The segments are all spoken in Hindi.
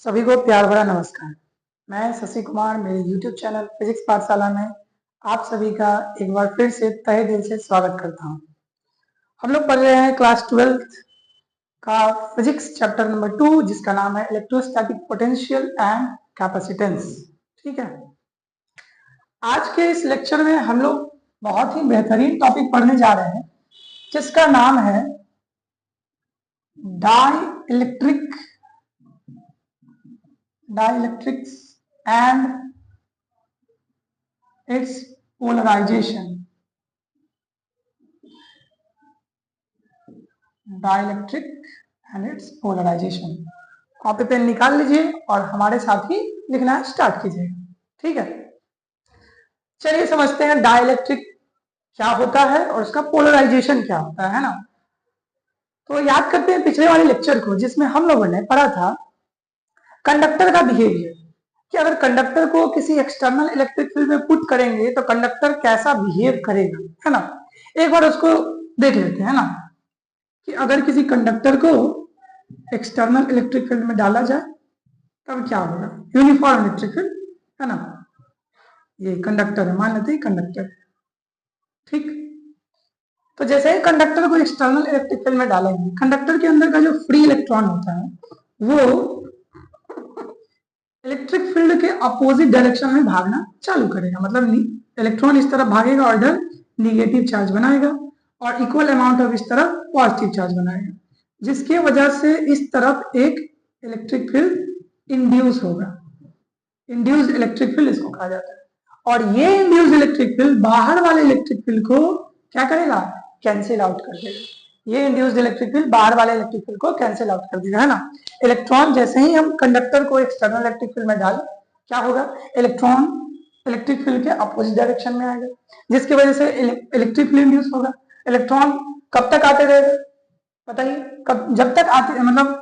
सभी को प्यार भरा नमस्कार। मैं शशि कुमार मेरे YouTube चैनल फिजिक्स पाठशाला में आप सभी का एक बार फिर से तहे दिल से स्वागत करता हूं। हम लोग पढ़ रहे हैं क्लास 12th का फिजिक्स चैप्टर नंबर 2 जिसका नाम है इलेक्ट्रोस्टैटिक पोटेंशियल एंड कैपेसिटेंस। ठीक है, आज के इस लेक्चर में हम लोग बहुत ही बेहतरीन टॉपिक पढ़ने जा रहे हैं जिसका नाम है dielectrics and its polarization। Dielectric and its polarization. Copy pen निकाल लीजिए और हमारे साथ ही लिखना स्टार्ट कीजिए। ठीक है, चलिए समझते हैं डाइलेक्ट्रिक क्या होता है और उसका पोलराइजेशन क्या होता है ना। तो याद करते हैं पिछले वाले लेक्चर को जिसमें हम लोगों ने पढ़ा था कंडक्टर का बिहेवियर, कि अगर कंडक्टर को किसी एक्सटर्नल इलेक्ट्रिक फील्ड में पुट करेंगे तो कंडक्टर कैसा बिहेव करेगा, है ना। एक बार उसको देख लेते हैं ना कि अगर किसी कंडक्टर को एक्सटर्नल इलेक्ट्रिक फील्ड में डाला जाए तब क्या होगा। यूनिफॉर्म इलेक्ट्रिक फील्ड, है ना। ये कंडक्टर है, मान लेते हैं कंडक्टर। ठीक, तो जैसे ही कंडक्टर को एक्सटर्नल इलेक्ट्रिक फील्ड में डालेंगे, कंडक्टर के अंदर का जो फ्री इलेक्ट्रॉन होता है वो इलेक्ट्रिक फील्ड के अपोजिट डायरेक्शन में भागना चालू करेगा। मतलब इलेक्ट्रॉन इस तरफ भागेगा और इधर निगेटिव चार्ज बनाएगा और इक्वल अमाउंट ऑफ इस तरफ पॉजिटिव चार्ज बनाएगा, जिसकी वजह से इस तरफ एक इलेक्ट्रिक फील्ड इंड्यूस होगा। इंड्यूस्ड इलेक्ट्रिक फील्ड इसको कहा जाता है। और ये इंड्यूस्ड इलेक्ट्रिक फील्ड बाहर वाले इलेक्ट्रिक फील्ड को क्या करेगा, कैंसिल आउट कर देगा। ये इंड्यूस्ड इलेक्ट्रिक फील्ड बाहर वाले इलेक्ट्रिक फील्ड को कैंसिल आउट कर देगा, है ना। इलेक्ट्रॉन जैसे ही हम कंडक्टर को एक्सटर्नल इलेक्ट्रिक फील्ड में डालें क्या होगा, इलेक्ट्रॉन इलेक्ट्रिक फील्ड के अपोजिट डायरेक्शन में आएगा, जिसकी वजह से इलेक्ट्रिक फील्ड इंड्यूस होगा। इलेक्ट्रॉन कब तक आते रहेगा बताइए, कब, जब तक आते, मतलब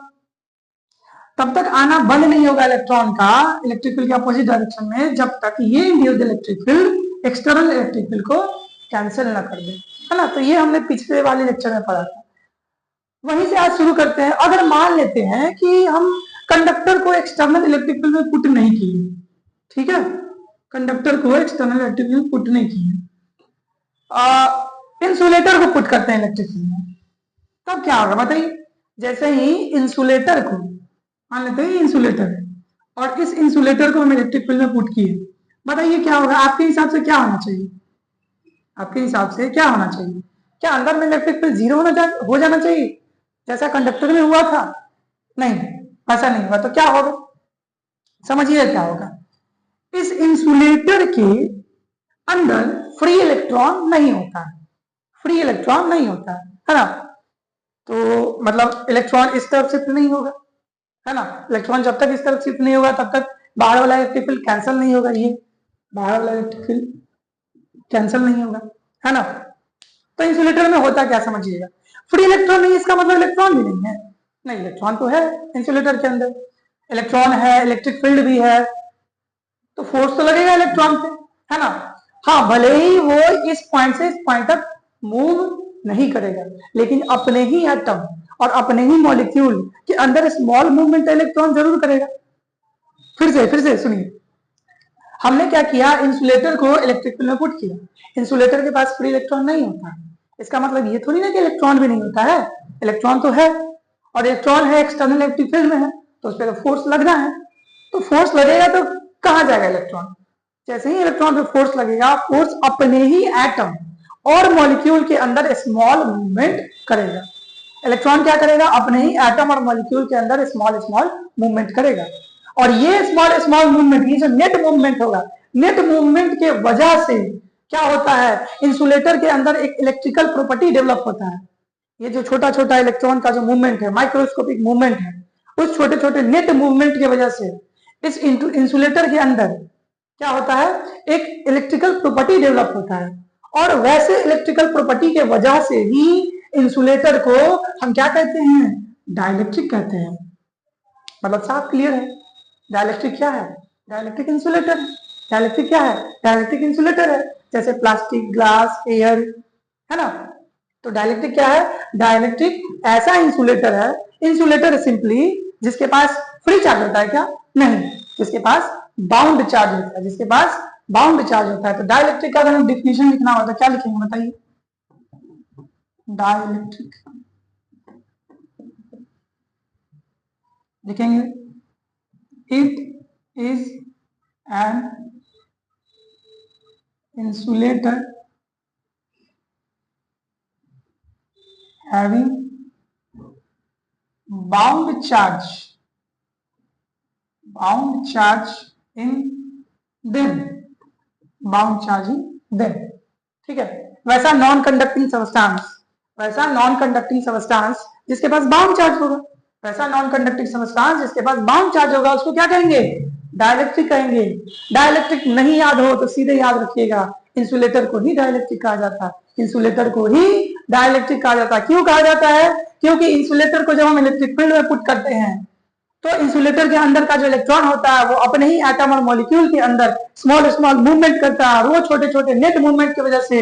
तब तक आना बंद नहीं होगा इलेक्ट्रॉन का इलेक्ट्रिक फील्ड के अपोजिट डायरेक्शन में, जब तक ये induced electric field external electric field को कैंसिल ना कर दे, है ना। तो ये हमने पिछले वाले लेक्चर में पढ़ा था। वहीं से आज शुरू करते हैं। अगर मान लेते हैं कि हम कंडक्टर को एक्सटर्नल इलेक्ट्रिक फील्ड में पुट नहीं किए, ठीक है, कंडक्टर को एक्सटर्नल इलेक्ट्रिक फील्ड में पुट नहीं किए, इंसुलेटर को पुट करते हैं इलेक्ट्रिक फील्ड में, तब क्या होगा बताइए। जैसे ही इंसुलेटर को मान लेते हैं इंसुलेटर है और इस इंसुलेटर को हम इलेक्ट्रिक फील्ड में पुट किए, बताइए क्या होगा। आपके हिसाब से क्या होना चाहिए, आपके हिसाब से क्या होना चाहिए। क्या अंदर में इलेक्ट्रिक फील्ड जीरो हो जाना चाहिए जैसा कंडक्टर में हुआ था? नहीं, ऐसा नहीं हुआ। तो क्या होगा, समझिए क्या होगा। इस इंसुलेटर के अंदर फ्री इलेक्ट्रॉन नहीं होता है, फ्री इलेक्ट्रॉन नहीं होता है ना। तो मतलब इलेक्ट्रॉन इस तरफ शिफ्ट नहीं होगा, है ना। इलेक्ट्रॉन जब तक इस तरफ शिफ्ट नहीं होगा तब तक बाहर वाला इलेक्ट्रिक फील्ड कैंसिल नहीं होगा, ये बाहर वाला इलेक्ट्रिक फील्ड कैंसिल नहीं होगा, है ना। तो इंसुलेटर में होता क्या समझिएगा, फ्री इलेक्ट्रॉन नहीं, इसका मतलब इलेक्ट्रॉन भी नहीं है। नहीं, इलेक्ट्रॉन तो है इंसुलेटर के अंदर, इलेक्ट्रॉन है, इलेक्ट्रिक फील्ड भी है, तो फोर्स तो लगेगा इलेक्ट्रॉन पे, है ना। हाँ, भले ही वो इस पॉइंट से इस पॉइंट तक मूव नहीं करेगा, लेकिन अपने ही एटम और अपने ही मॉलिक्यूल के अंदर स्मॉल मूवमेंट इलेक्ट्रॉन जरूर करेगा। फिर से सुनिए, हमने क्या किया, इंसुलेटर को इलेक्ट्रिक फील्ड में पुट किया। इंसुलेटर के पास फ्री इलेक्ट्रॉन नहीं होता, इसका मतलब ये थोड़ी ना कि इलेक्ट्रॉन भी नहीं होता है, इलेक्ट्रॉन तो है, और इलेक्ट्रॉन है एक्सटर्नल इलेक्ट्रिक फील्ड में है, तो उस पर तो फोर्स लगना है। तो फोर्स लगेगा तो कहाँ जाएगा इलेक्ट्रॉन। जैसे ही इलेक्ट्रॉन पे फोर्स लगेगा, फोर्स अपने ही एटम और मॉलिक्यूल के अंदर स्मॉल मूवमेंट करेगा। इलेक्ट्रॉन क्या करेगा, अपने ही एटम और मॉलिक्यूल के अंदर स्मॉल स्मॉल मूवमेंट करेगा। और ये स्मॉल स्मॉल मूवमेंट, ये जो नेट मूवमेंट होगा, नेट मूवमेंट के वजह से क्या होता है, इंसुलेटर के अंदर एक इलेक्ट्रिकल प्रॉपर्टी डेवलप होता है। ये जो छोटा छोटा इलेक्ट्रॉन का जो मूवमेंट है, माइक्रोस्कोपिक मूवमेंट है, उस छोटे छोटे नेट मूवमेंट की वजह से इस इंसुलेटर के अंदर क्या होता है, एक इलेक्ट्रिकल प्रॉपर्टी डेवलप होता है। और वैसे इलेक्ट्रिकल प्रॉपर्टी के वजह से ही इंसुलेटर को हम क्या कहते हैं, डाइलेक्ट्रिक कहते हैं। मतलब साफ क्लियर है, डाइलेक्ट्रिक क्या है, डाइलेक्ट्रिक इंसुलेटर। डाइलेक्ट्रिक क्या है, डाइलेक्ट्रिक इंसुलेटर है, जैसे प्लास्टिक, ग्लास, एयर, है ना। तो डाइलेक्ट्रिक क्या है, डाइलेक्ट्रिक ऐसा इंसुलेटर है, इंसुलेटर सिंपली जिसके पास फ्री चार्ज होता है क्या? नहीं, जिसके पास बाउंड चार्ज होता है, जिसके पास बाउंड चार्ज होता है। तो डाइलेक्ट्रिक का अगर हम डिफिनेशन लिखना हो तो क्या लिखेंगे बताइए? डाइलेक्ट्रिक लिखेंगे it is an insulator having bound charge in them, bound charge in them. ठीक है, वैसा नॉन कंडक्टिंग सबस्टांस जिसके पास बाउंड चार्ज होगा, वैसा नॉन कंडक्टिंग सबस्टांस जिसके पास बाउंड चार्ज होगा उसको क्या कहेंगे? डाइलेक्ट्रिक कहेंगे। डाइलेक्ट्रिक नहीं याद हो तो सीधे याद रखिएगा, इंसुलेटर को ही डाइलेक्ट्रिक कहा जाता है, इंसुलेटर को ही डाइलेक्ट्रिक कहा जाता है। क्यों कहा जाता है? क्योंकि इंसुलेटर को जब हम इलेक्ट्रिक फील्ड में पुट करते हैं तो इंसुलेटर के अंदर का जो इलेक्ट्रॉन होता है वो अपने ही एटम और मॉलिक्यूल के अंदर स्मॉल स्मॉल मूवमेंट करता है, और वो छोटे छोटे नेट मूवमेंट की वजह से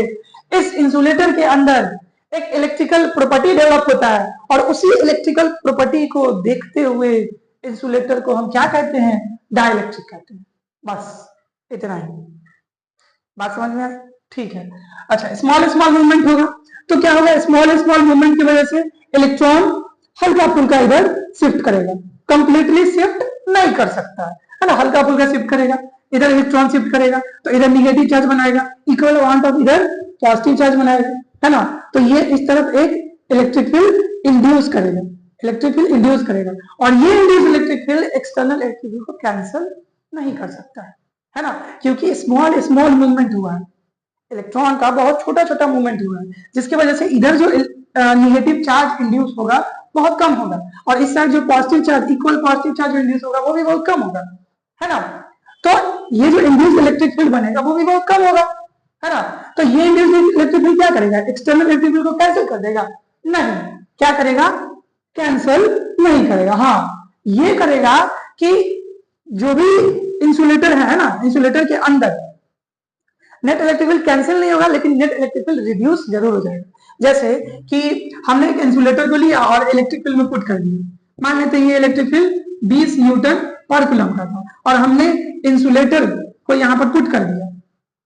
इस इंसुलेटर के अंदर एक इलेक्ट्रिकल प्रॉपर्टी डेवलप होता है, और उसी इलेक्ट्रिकल प्रॉपर्टी को देखते हुए इंसुलेटर को हम क्या कहते हैं? डाइलेक्ट्रिक कहते हैं। बस इतना ही, बात समझ में आए? ठीक है। अच्छा, स्मॉल स्मॉल मूवमेंट होगा तो क्या होगा? स्मॉल स्मॉल मूवमेंट की वजह से इलेक्ट्रॉन हल्का फुल्का इधर शिफ्ट करेगा, कंप्लीटली शिफ्ट नहीं कर सकता है ना, हल्का फुल्का शिफ्ट करेगा, इधर इलेक्ट्रॉन शिफ्ट करेगा तो इधर निगेटिव चार्ज बनाएगा, इक्वल अमाउंट ऑफ इधर पॉजिटिव चार्ज बनाएगा, है ना। तो ये इस तरफ एक इलेक्ट्रिक फील्ड इंड्यूस करेगा, इलेक्ट्रिक फील्ड इंड्यूस करेगा, और ये induce electric field external electric field को कैंसिल नहीं कर सकता है ना, क्योंकि स्मॉल स्मॉल मूवमेंट हुआ है, इलेक्ट्रॉन का बहुत छोटा छोटा मूवमेंट हुआ है, जिसकी वजह से इधर जो निगेटिव चार्ज इंड्यूस होगा बहुत कम होगा, और इस साइड जो positive charge, equal positive charge induce होगा वो भी बहुत कम होगा, है ना। तो ये जो इंड्यूस इलेक्ट्रिक फील्ड बनेगा वो भी बहुत कम होगा, है ना। तो ये इंड्यूस इलेक्ट्रिक फील्ड क्या करेगा? एक्सटर्नल इलेक्ट्रिक फील्ड को कैंसिल कर देगा? नहीं, क्या करेगा? कैंसिल नहीं करेगा। हाँ, ये करेगा कि जो भी इंसुलेटर है ना, इंसुलेटर के अंदर नेट इलेक्ट्रिक फील्ड कैंसिल नहीं होगा, लेकिन नेट इलेक्ट्रिक फील्ड रिड्यूस जरूर हो जाएगा। जैसे कि हमने एक इंसुलेटर को लिया और इलेक्ट्रिक फील्ड में पुट कर दिया, मान लेते हैं ये इलेक्ट्रिक फील्ड 20 न्यूटन पर कूलम का था, और हमने इंसुलेटर को यहाँ पर पुट कर दिया,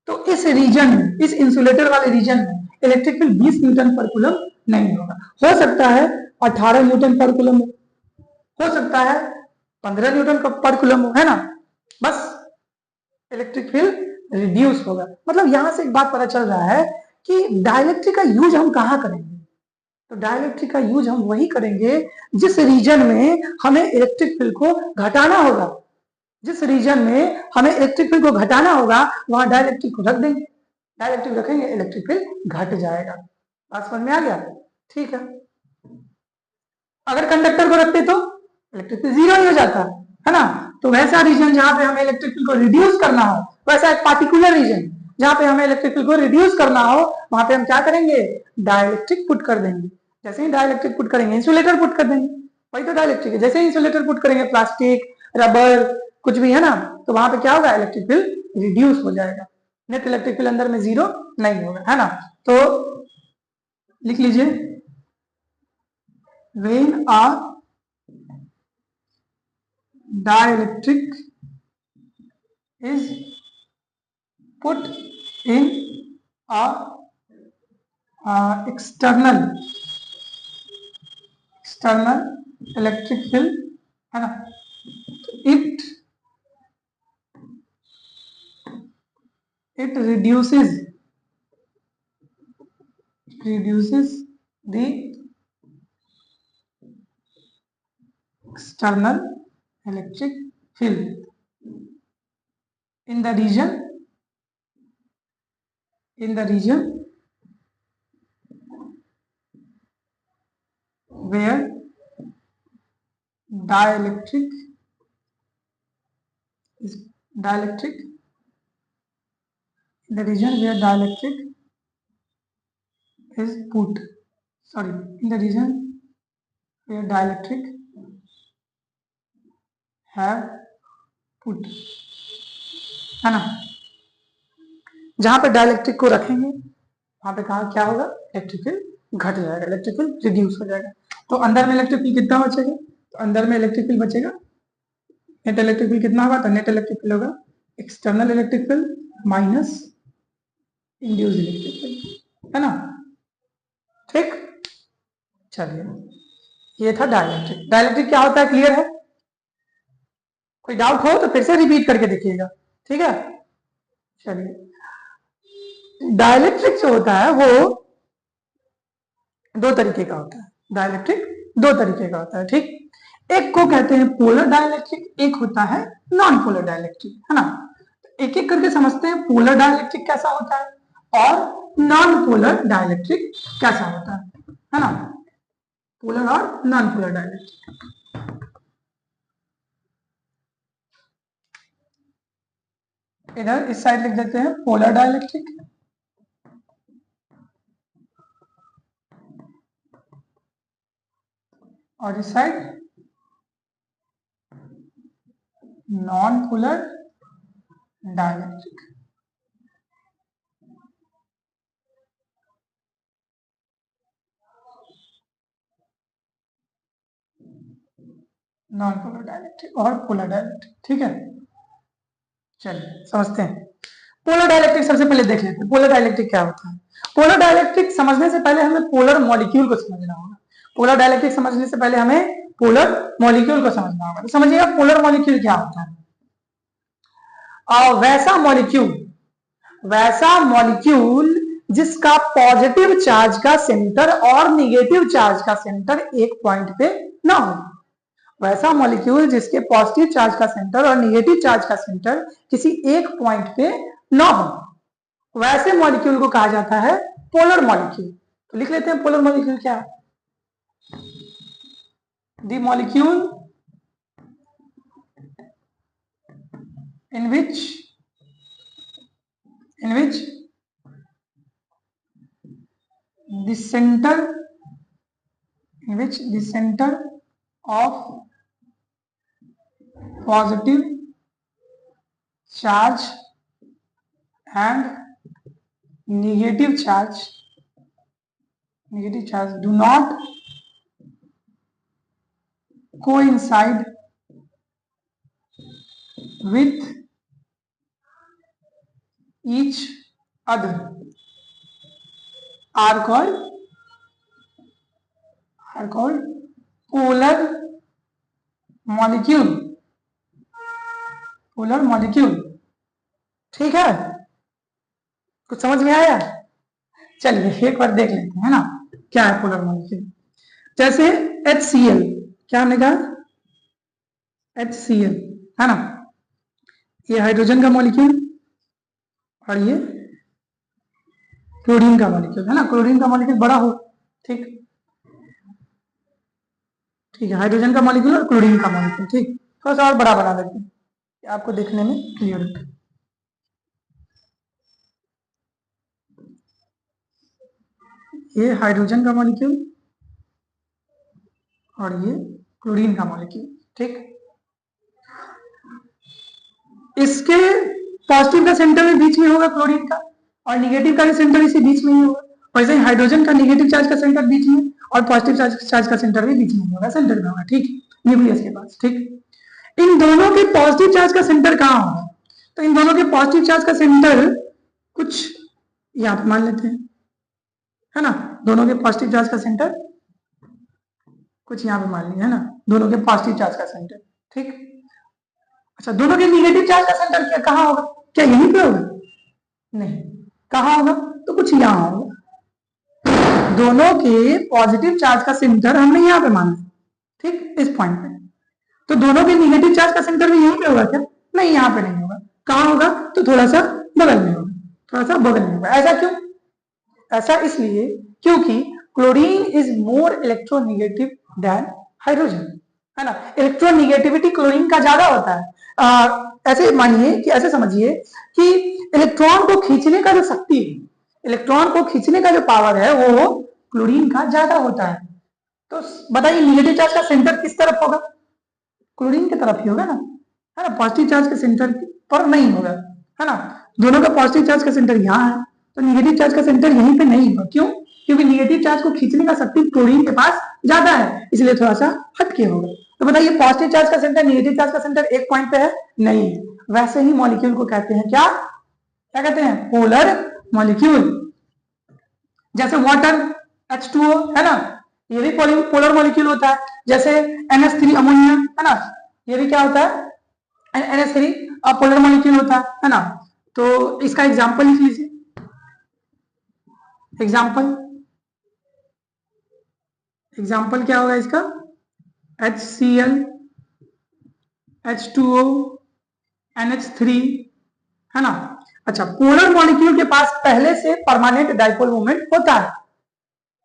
तो इस रीजन में, इस इंसुलेटर वाले रीजन में इलेक्ट्रिक फील्ड 20 न्यूटन पर कूलम नहीं होगा, हो सकता है 18 न्यूटन पर कूलम हो सकता है 15 न्यूटन पर कूलम हो, है ना। बस इलेक्ट्रिक फील्ड रिड्यूस होगा। मतलब यहां से एक बात पता चल रहा है कि डाइलेक्ट्रिक का यूज हम कहां करेंगे? तो डाइलेक्ट्रिक का यूज हम वही करेंगे जिस रीजन में हमें इलेक्ट्रिक फील्ड को घटाना होगा, जिस रीजन में हमें इलेक्ट्रिक फील्ड को घटाना होगा वहां डाइलेक्ट्रिक को रख देंगे, डाइलेक्ट्रिक रखेंगे इलेक्ट्रिक फील्ड घट जाएगा। बात समझ में आ गया? ठीक है। अगर कंडक्टर को रखते तो इलेक्ट्रिक फील्ड जीरो ही हो जाता है ना। तो वैसा रीजन जहां पे हमें इलेक्ट्रिक फील्ड को रिड्यूस करना हो, वैसा एक पार्टिकुलर रीजन जहां पे हमें इलेक्ट्रिक फील्ड को रिड्यूस करना हो, वहां पे हम क्या करेंगे? डाइलेक्ट्रिक पुट कर देंगे। जैसे ही डाइलेक्ट्रिक पुट करेंगे इंसुलेटर पुट कर देंगे, वही तो डाइलेक्ट्रिक है। जैसे ही इंसुलेटर पुट करेंगे, प्लास्टिक, रबर, कुछ भी, है ना, तो वहां पे क्या होगा? इलेक्ट्रिक फील्ड रिड्यूस हो जाएगा, नेट इलेक्ट्रिक फील्ड अंदर में जीरो नहीं होगा, है ना। तो लिख लीजिए, when a dielectric is put in a external electric field, है ना, it reduces the external electric field in the region where dielectric in the region where dielectric is put, in the region where dielectric have put, है ना। जहां पे डाइलेक्ट्रिक को रखेंगे वहां पे कहा क्या होगा? इलेक्ट्रिक फील्ड घट जाएगा, इलेक्ट्रिक फील्ड रिड्यूस हो जाएगा। तो अंदर में इलेक्ट्रिक फील्ड कितना बचेगा? तो अंदर में इलेक्ट्रिक फील्ड बचेगा नेट इलेक्ट्रिक फील्ड कितना होगा, तो नेट इलेक्ट्रिक फील्ड होगा external electric field minus induce electric field, है ना। ठीक, चलिए ये था डाइलेक्ट्रिक। डाइलेक्ट्रिक क्या होता है, क्लियर है? कोई डाउट हो तो फिर से रिपीट करके देखिएगा, ठीक है। चलिए डाइलेक्ट्रिक जो होता है वो दो तरीके का होता है। डाइलेक्ट्रिक दो तरीके का होता है, ठीक। एक को कहते हैं पोलर डाइलेक्ट्रिक, एक होता है नॉन पोलर डाइलेक्ट्रिक, है ना। एक एक करके समझते हैं पोलर डाइलेक्ट्रिक कैसा होता है और नॉन पोलर डाइलेक्ट्रिक कैसा होता है ना। पोलर और नॉन पोलर डाइलेक्ट्रिक। इधर इस साइड लिख देते हैं पोलर डाइलेक्ट्रिक और इस side non polar dielectric. Non polar dielectric और पोलर डाइलेक्ट्रिक, ठीक है। चलिए समझते हैं। पोलर डाइलेक्ट्रिक सबसे पहले देख लेते हैं पोलर डाइलेक्ट्रिक क्या होता है। पोलर डाइलेक्ट्रिक समझने से पहले हमें पोलर मॉलिक्यूल को समझना होगा। पोलर डाइलेक्ट्रिक समझने से पहले हमें पोलर मॉलिक्यूल को समझना होगा। तो समझिएगा पोलर मॉलिक्यूल क्या होता है। वैसा मॉलिक्यूल जिसका पॉजिटिव चार्ज का सेंटर और निगेटिव चार्ज का सेंटर एक पॉइंट पे ना हो। वैसा मॉलिक्यूल जिसके पॉजिटिव चार्ज का सेंटर और निगेटिव चार्ज का सेंटर किसी एक पॉइंट पे ना हो, वैसे मॉलिक्यूल को कहा जाता है पोलर मॉलिक्यूल। तो लिख लेते हैं पोलर मॉलिक्यूल क्या है। The molecule in which the center of positive charge and negative charge do not coincide with each other are called polar molecule। Polar molecule, ठीक है। कुछ समझ में आया? चलिए एक बार देख लेते हैं, है ना, क्या है पोलर मॉलिक्यूल। जैसे HCl, क्या हमने कहा HCl, है ना। ये हाइड्रोजन का मॉलिक्यूल और ये क्लोरीन का मॉलिक्यूल, है ना। क्लोरीन का मॉलिक्यूल बड़ा हो, ठीक है। हाइड्रोजन का मॉलिक्यूल और क्लोरीन का मॉलिक्यूल, ठीक। थोड़ा सा और बड़ा बना देते हैं कि आपको देखने में क्लियर हो। ये हाइड्रोजन का मॉलिक्यूल और ये क्लोरीन का मॉलिक्यूल, ठीक। इसके पॉजिटिव का सेंटर भी बीच में होगा क्लोरीन का, और निगेटिव का भी सेंटर इसी बीच में ही होगा। वैसे ही हाइड्रोजन का निगेटिव चार्ज का सेंटर बीच में और पॉजिटिव चार्ज का सेंटर भी बीच में होगा, सेंटर में होगा, ठीक, न्यूक्लियस के पास, ठीक। इन दोनों के पॉजिटिव चार्ज का सेंटर कहाँ होगा? तो इन दोनों के पॉजिटिव चार्ज का सेंटर कुछ यहाँ पे मान लेते हैं, है ना। दोनों के पॉजिटिव चार्ज का सेंटर कुछ यहाँ पे मान लिया, है ना, दोनों के पॉजिटिव चार्ज का सेंटर, ठीक। अच्छा, दोनों के निगेटिव चार्ज का सेंटर क्या कहाँ होगा? क्या यहीं पे होगा? नहीं, कहाँ होगा? तो कुछ यहाँ होगा। दोनों के पॉजिटिव चार्ज का सेंटर हमने यहाँ पे माना, ठीक, इस पॉइंट पे। तो दोनों के निगेटिव चार्ज का सेंटर भी यहीं पे होगा क्या? नहीं, यहाँ पे नहीं होगा। कहाँ होगा? तो थोड़ा सा बगल में होगा, थोड़ा सा बगल में होगा। ऐसा क्यों? ऐसा इसलिए क्योंकि chlorine is more electronegative than hydrogen, है ना। इलेक्ट्रोनेगेटिविटी क्लोरीन का ज्यादा होता है। ऐसे मानिए कि ऐसे समझिए कि इलेक्ट्रॉन को खींचने का जो शक्ति है, इलेक्ट्रॉन को खींचने का जो पावर है वो क्लोरीन का ज्यादा होता है। तो बताइए निगेटिव चार्ज का सेंटर किस तरफ होगा? क्लोरीन की तरफ ही होगा ना, है ना। पॉजिटिव चार्ज के सेंटर पर नहीं होगा, है ना। दोनों का पॉजिटिव चार्ज का सेंटर यहाँ है, तो निगेटिव चार्ज का सेंटर यहीं पे नहीं होगा। क्यों? क्योंकि निगेटिव चार्ज को खींचने का शक्ति क्लोरीन के पास ज्यादा है, इसलिए थोड़ा सा हटके होगा। तो बताइए पॉजिटिव चार्ज का सेंटर नेगेटिव चार्ज का सेंटर एक पॉइंट पे है, नहीं है। वैसे ही मॉलिक्यूल को कहते हैं क्या, क्या कहते हैं, पोलर मॉलिक्यूल। जैसे वाटर H2O है ना, ये भी पोलर मॉलिक्यूल होता है। जैसे NH3 अमोनिया है ना, ये भी क्या होता है, NH3 पोलर मॉलिक्यूल होता है ना। तो इसका एग्जांपल लिख लीजिए, एग्जाम्पल क्या होगा इसका, HCl H2O NH3 है ना। अच्छा, पोलर मॉलिक्यूल के पास पहले से परमानेंट डाइपोल मोमेंट होता है।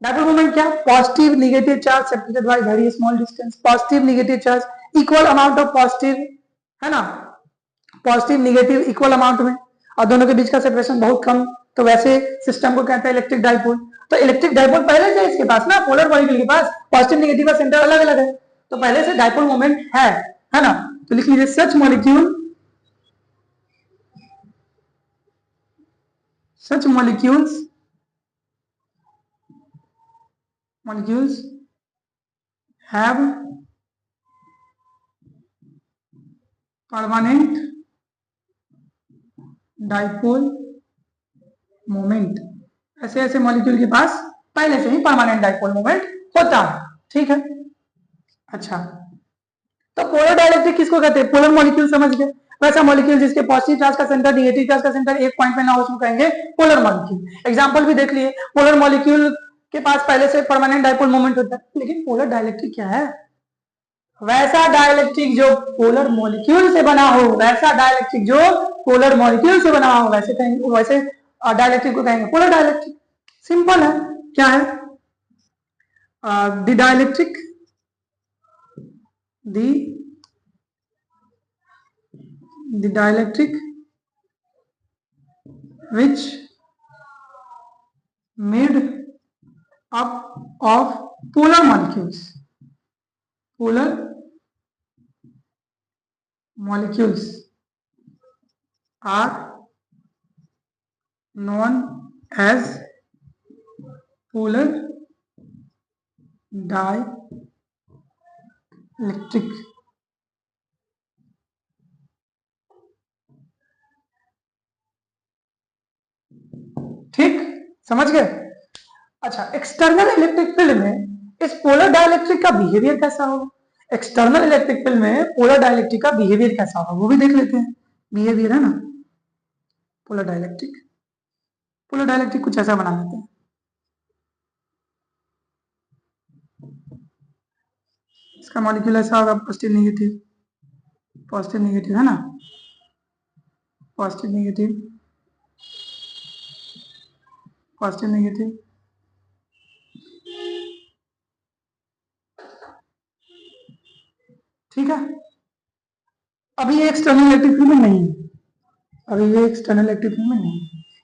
डाइपोल मोमेंट क्या, positive negative charge separated by very small distance, positive negative charge equal amount of positive है ना, पॉजिटिव नेगेटिव इक्वल अमाउंट में, और दोनों के बीच का सेपरेशन बहुत कम, तो वैसे सिस्टम को कहते हैं इलेक्ट्रिक डाइपोल। तो इलेक्ट्रिक डाइपोल पहले से इसके पास ना, पोलर मॉलिक्यूल के पास पॉजिटिव नेगेटिव का सेंटर अलग अलग है, तो पहले से डाइपोल मोमेंट है ना। तो लिख लीजिए सच molecules have permanent dipole moment, ऐसे ऐसे मॉलिक्यूल के पास पहले से ही परमानेंट डाइपोल मोमेंट होता है, ठीक है। अच्छा, तो पोलर डाइलेक्ट्रिक किसको कहते हैं, पोलर मॉलिक्यूल समझ गए। वैसा मॉलिक्यूल जिसके पॉजिटिव चार्ज का सेंटर नेगेटिव चार्ज का सेंटर एक पॉइंट पे ना हो, उसको कहेंगे पोलर मॉलिक्यूल। एग्जांपल भी देख लिए, पोलर मॉलिक्यूल के पास पहले से परमानेंट डाइपोल मोमेंट होता है। लेकिन पोलर डाइलेक्ट्रिक क्या है, वैसा डाइलेक्ट्रिक जो पोलर मॉलिक्यूल से बना हो, वैसा डाइलेक्ट्रिक जो पोलर मॉलिक्यूल से बना हो, वैसे कहेंगे, वैसे डाइलेक्ट्रिक को कहेंगे पोलर डाइलेक्ट्रिक। सिंपल है, क्या है, the dielectric which made up of polar molecules are known as polar dielectric। ठीक, समझ गए। अच्छा, एक्सटर्नल इलेक्ट्रिक फील्ड में इस पोलर डाइलेक्ट्रिक का बिहेवियर कैसा होगा, एक्सटर्नल इलेक्ट्रिक फील्ड में पोलर डाइलेक्ट्रिक का बिहेवियर कैसा होगा वो भी देख लेते हैं। बिहेवियर है ना, पोलर डाइलेक्ट्रिक कुछ ऐसा बना लेते हैं। इसका मॉलिक्यूल ऐसा होगा, पॉजिटिव नेगेटिव है ना, पॉजिटिव नेगेटिव ठीक है। अभी ये एक्सटर्नल इलेक्ट्रिक फील्ड में नहीं है,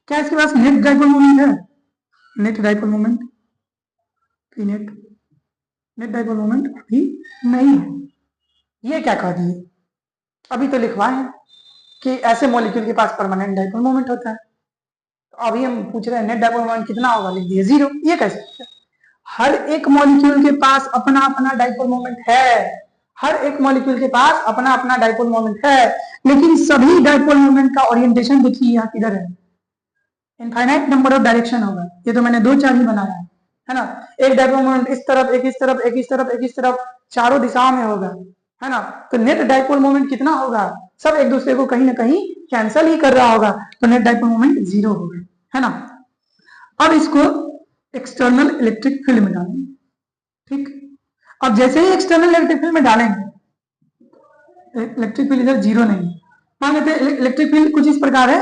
क्या इसके पास नेट डाइपोल मोमेंट है, नेट डाइपोल मोमेंट अभी नहीं है। ये क्या कह दिए, अभी तो लिखवाए हैं कि ऐसे मॉलिक्यूल के पास परमानेंट डाइपोल मोमेंट होता है, तो अभी हम पूछ रहे हैं नेट डाइपोल मोमेंट कितना होगा, लिख दिए 0। ये कैसे, हर एक मॉलिक्यूल के पास अपना अपना डाइपोल मोमेंट है, हर एक मॉलिक्यूल के पास अपना अपना डाइपोल मोमेंट है, लेकिन सभी डाइपोल मोमेंट का ओरिएंटेशन देखिए यहाँ किधर है, इनफाइनाइट नंबर ऑफ डायरेक्शन होगा। ये तो मैंने 2 4 ही बनाया है ना, एक डाइपोल मोमेंट इस तरफ, एक इस तरफ, एक इस तरफ, एक इस तरफ, चारों दिशाओं में होगा, है ना। तो नेट डाइपोल मोमेंट कितना होगा, सब एक दूसरे को कहीं ना कहीं कैंसल ही कर रहा होगा, तो नेट डाइपोल मोमेंट 0 होगा, है ना। अब इसको एक्सटर्नल इलेक्ट्रिक फील्ड में डालेंगे, ठीक। अब जैसे ही एक्सटर्नल इलेक्ट्रिक फील्ड में डालेंगे, इलेक्ट्रिक फील्ड इधर 0 नहीं, मान लेते हैं इलेक्ट्रिक फील्ड कुछ इस प्रकार है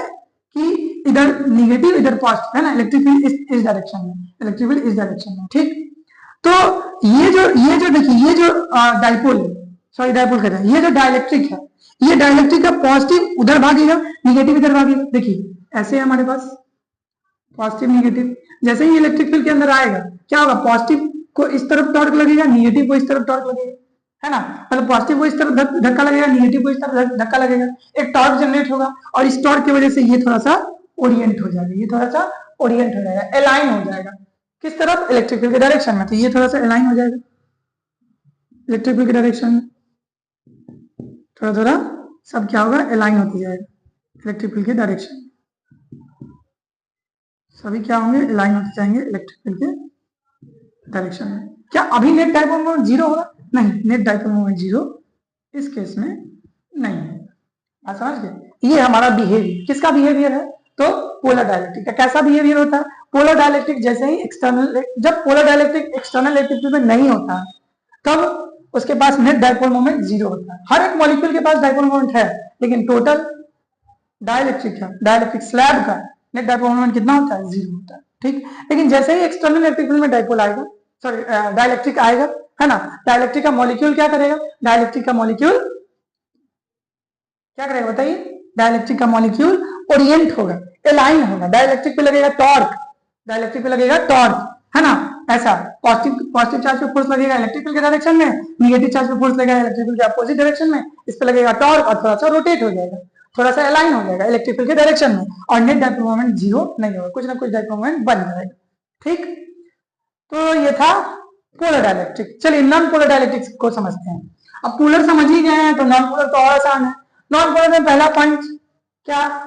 कि इधर नेगेटिव इधर पॉजिटिव है ना, इलेक्ट्रिक फील्ड इस डायरेक्शन में, ठीक। तो ये जो देखिए, ये जो डाइपोल कहते हैं, ये जो डाइलेक्ट्रिक है, ये डाइलेक्ट्रिक का पॉजिटिव उधर भागेगा, नेगेटिव इधर भागेगा। देखिए ऐसे है हमारे पास पॉजिटिव नेगेटिव, जैसे ही इलेक्ट्रिक फील्ड के अंदर आएगा क्या होगा, पॉजिटिव को इस तरफ टॉर्क लगेगा, नेगेटिव को इस तरफ टॉर्क लगेगा, है ना। मतलब पॉजिटिव को इस तरफ धक्का लगेगा, नेगेटिव को इस तरफ धक्का लगेगा, एक टॉर्क जनरेट होगा, और इस टॉर्क की वजह से ये थोड़ा सा ओरिएंट हो जाएगा, अलाइन हो जाएगा, किस तरफ, इलेक्ट्रिक फील्ड के डायरेक्शन में। तो ये थोड़ा सा अलाइन हो जाएगा इलेक्ट्रिक फील्ड के डायरेक्शन में, थोड़ा थोड़ा सब क्या होगा, अलाइन होते जाएगा इलेक्ट्रिक फील्ड के डायरेक्शन, सभी क्या होंगे, अलाइन होते जाएंगे इलेक्ट्रिक फील्ड के डायरेक्शन में। क्या अभी नेट डाइपोल मोमेंट जीरो होगा? नहीं, नेट डाइपोल मोमेंट जीरो इस केस में नहीं है। आप समझ गए? ये हमारा बिहेवियर, किसका बिहेवियर है? तो पोलर डाइलेक्ट्रिक का। कैसा बिहेवियर होता है? पोलर डाइलेक्ट्रिक जैसे ही एक्सटर्नल, जब polar dielectric external electric field में नहीं होता तब उसके पास नेट डाइपोल मोमेंट जीरो होता है। हर एक मॉलिक्यूल के पास डाइपोल मोमेंट है, लेकिन टोटल डाइलेक्ट्रिक का, डाइलेक्ट्रिक स्लैब का नेट डाइपोल मोमेंट कितना होता है? जीरो होता है। ठीक, लेकिन जैसे ही एक्सटर्नल इलेक्ट्रिक फील्ड में डाइपोल आएगा, सॉरी डाइलेक्ट्रिक आएगा, है ना, डाइलेक्ट्रिक का मॉलिक्यूल क्या करेगा? डाइलेक्ट्रिक का मॉलिक्यूल क्या करेगा बताइए? डाइलेक्ट्रिक का मॉलिक्यूल ओरिएंट होगा, अलाइन होगा। डाइलेक्ट्रिक पे लगेगा टॉर्क, डाइलेक्ट्रिक पे लगेगा टॉर्क, है ना, ऐसा। पॉजिटिव चार्ज पे फोर्स लगेगा इलेक्ट्रिकल के डायरेक्शन में, नेगेटिव चार्ज पे फोर्स लगेगा इलेक्ट्रिकल के अपोजिट डायरेक्शन में, इस पे लगेगा टॉर्क और थोड़ा सा रोटेट हो जाएगा, थोड़ा सा अलाइन हो जाएगा इलेक्ट्रिकल के डायरेक्शन में, और नेट डाइपोल मोमेंट जीरो नहीं होगा, कुछ ना कुछ डाइपोल मोमेंट बन जाएगा। ठीक, तो ये था पोलर डाइलेक्ट्रिक। चलिए नॉन पोलर डाइलेक्ट्रिक को समझते हैं। अब पोलर समझ ही गए हैं तो नॉन पोलर तो और आसान है। नॉन पोलर में पहला पॉइंट क्या?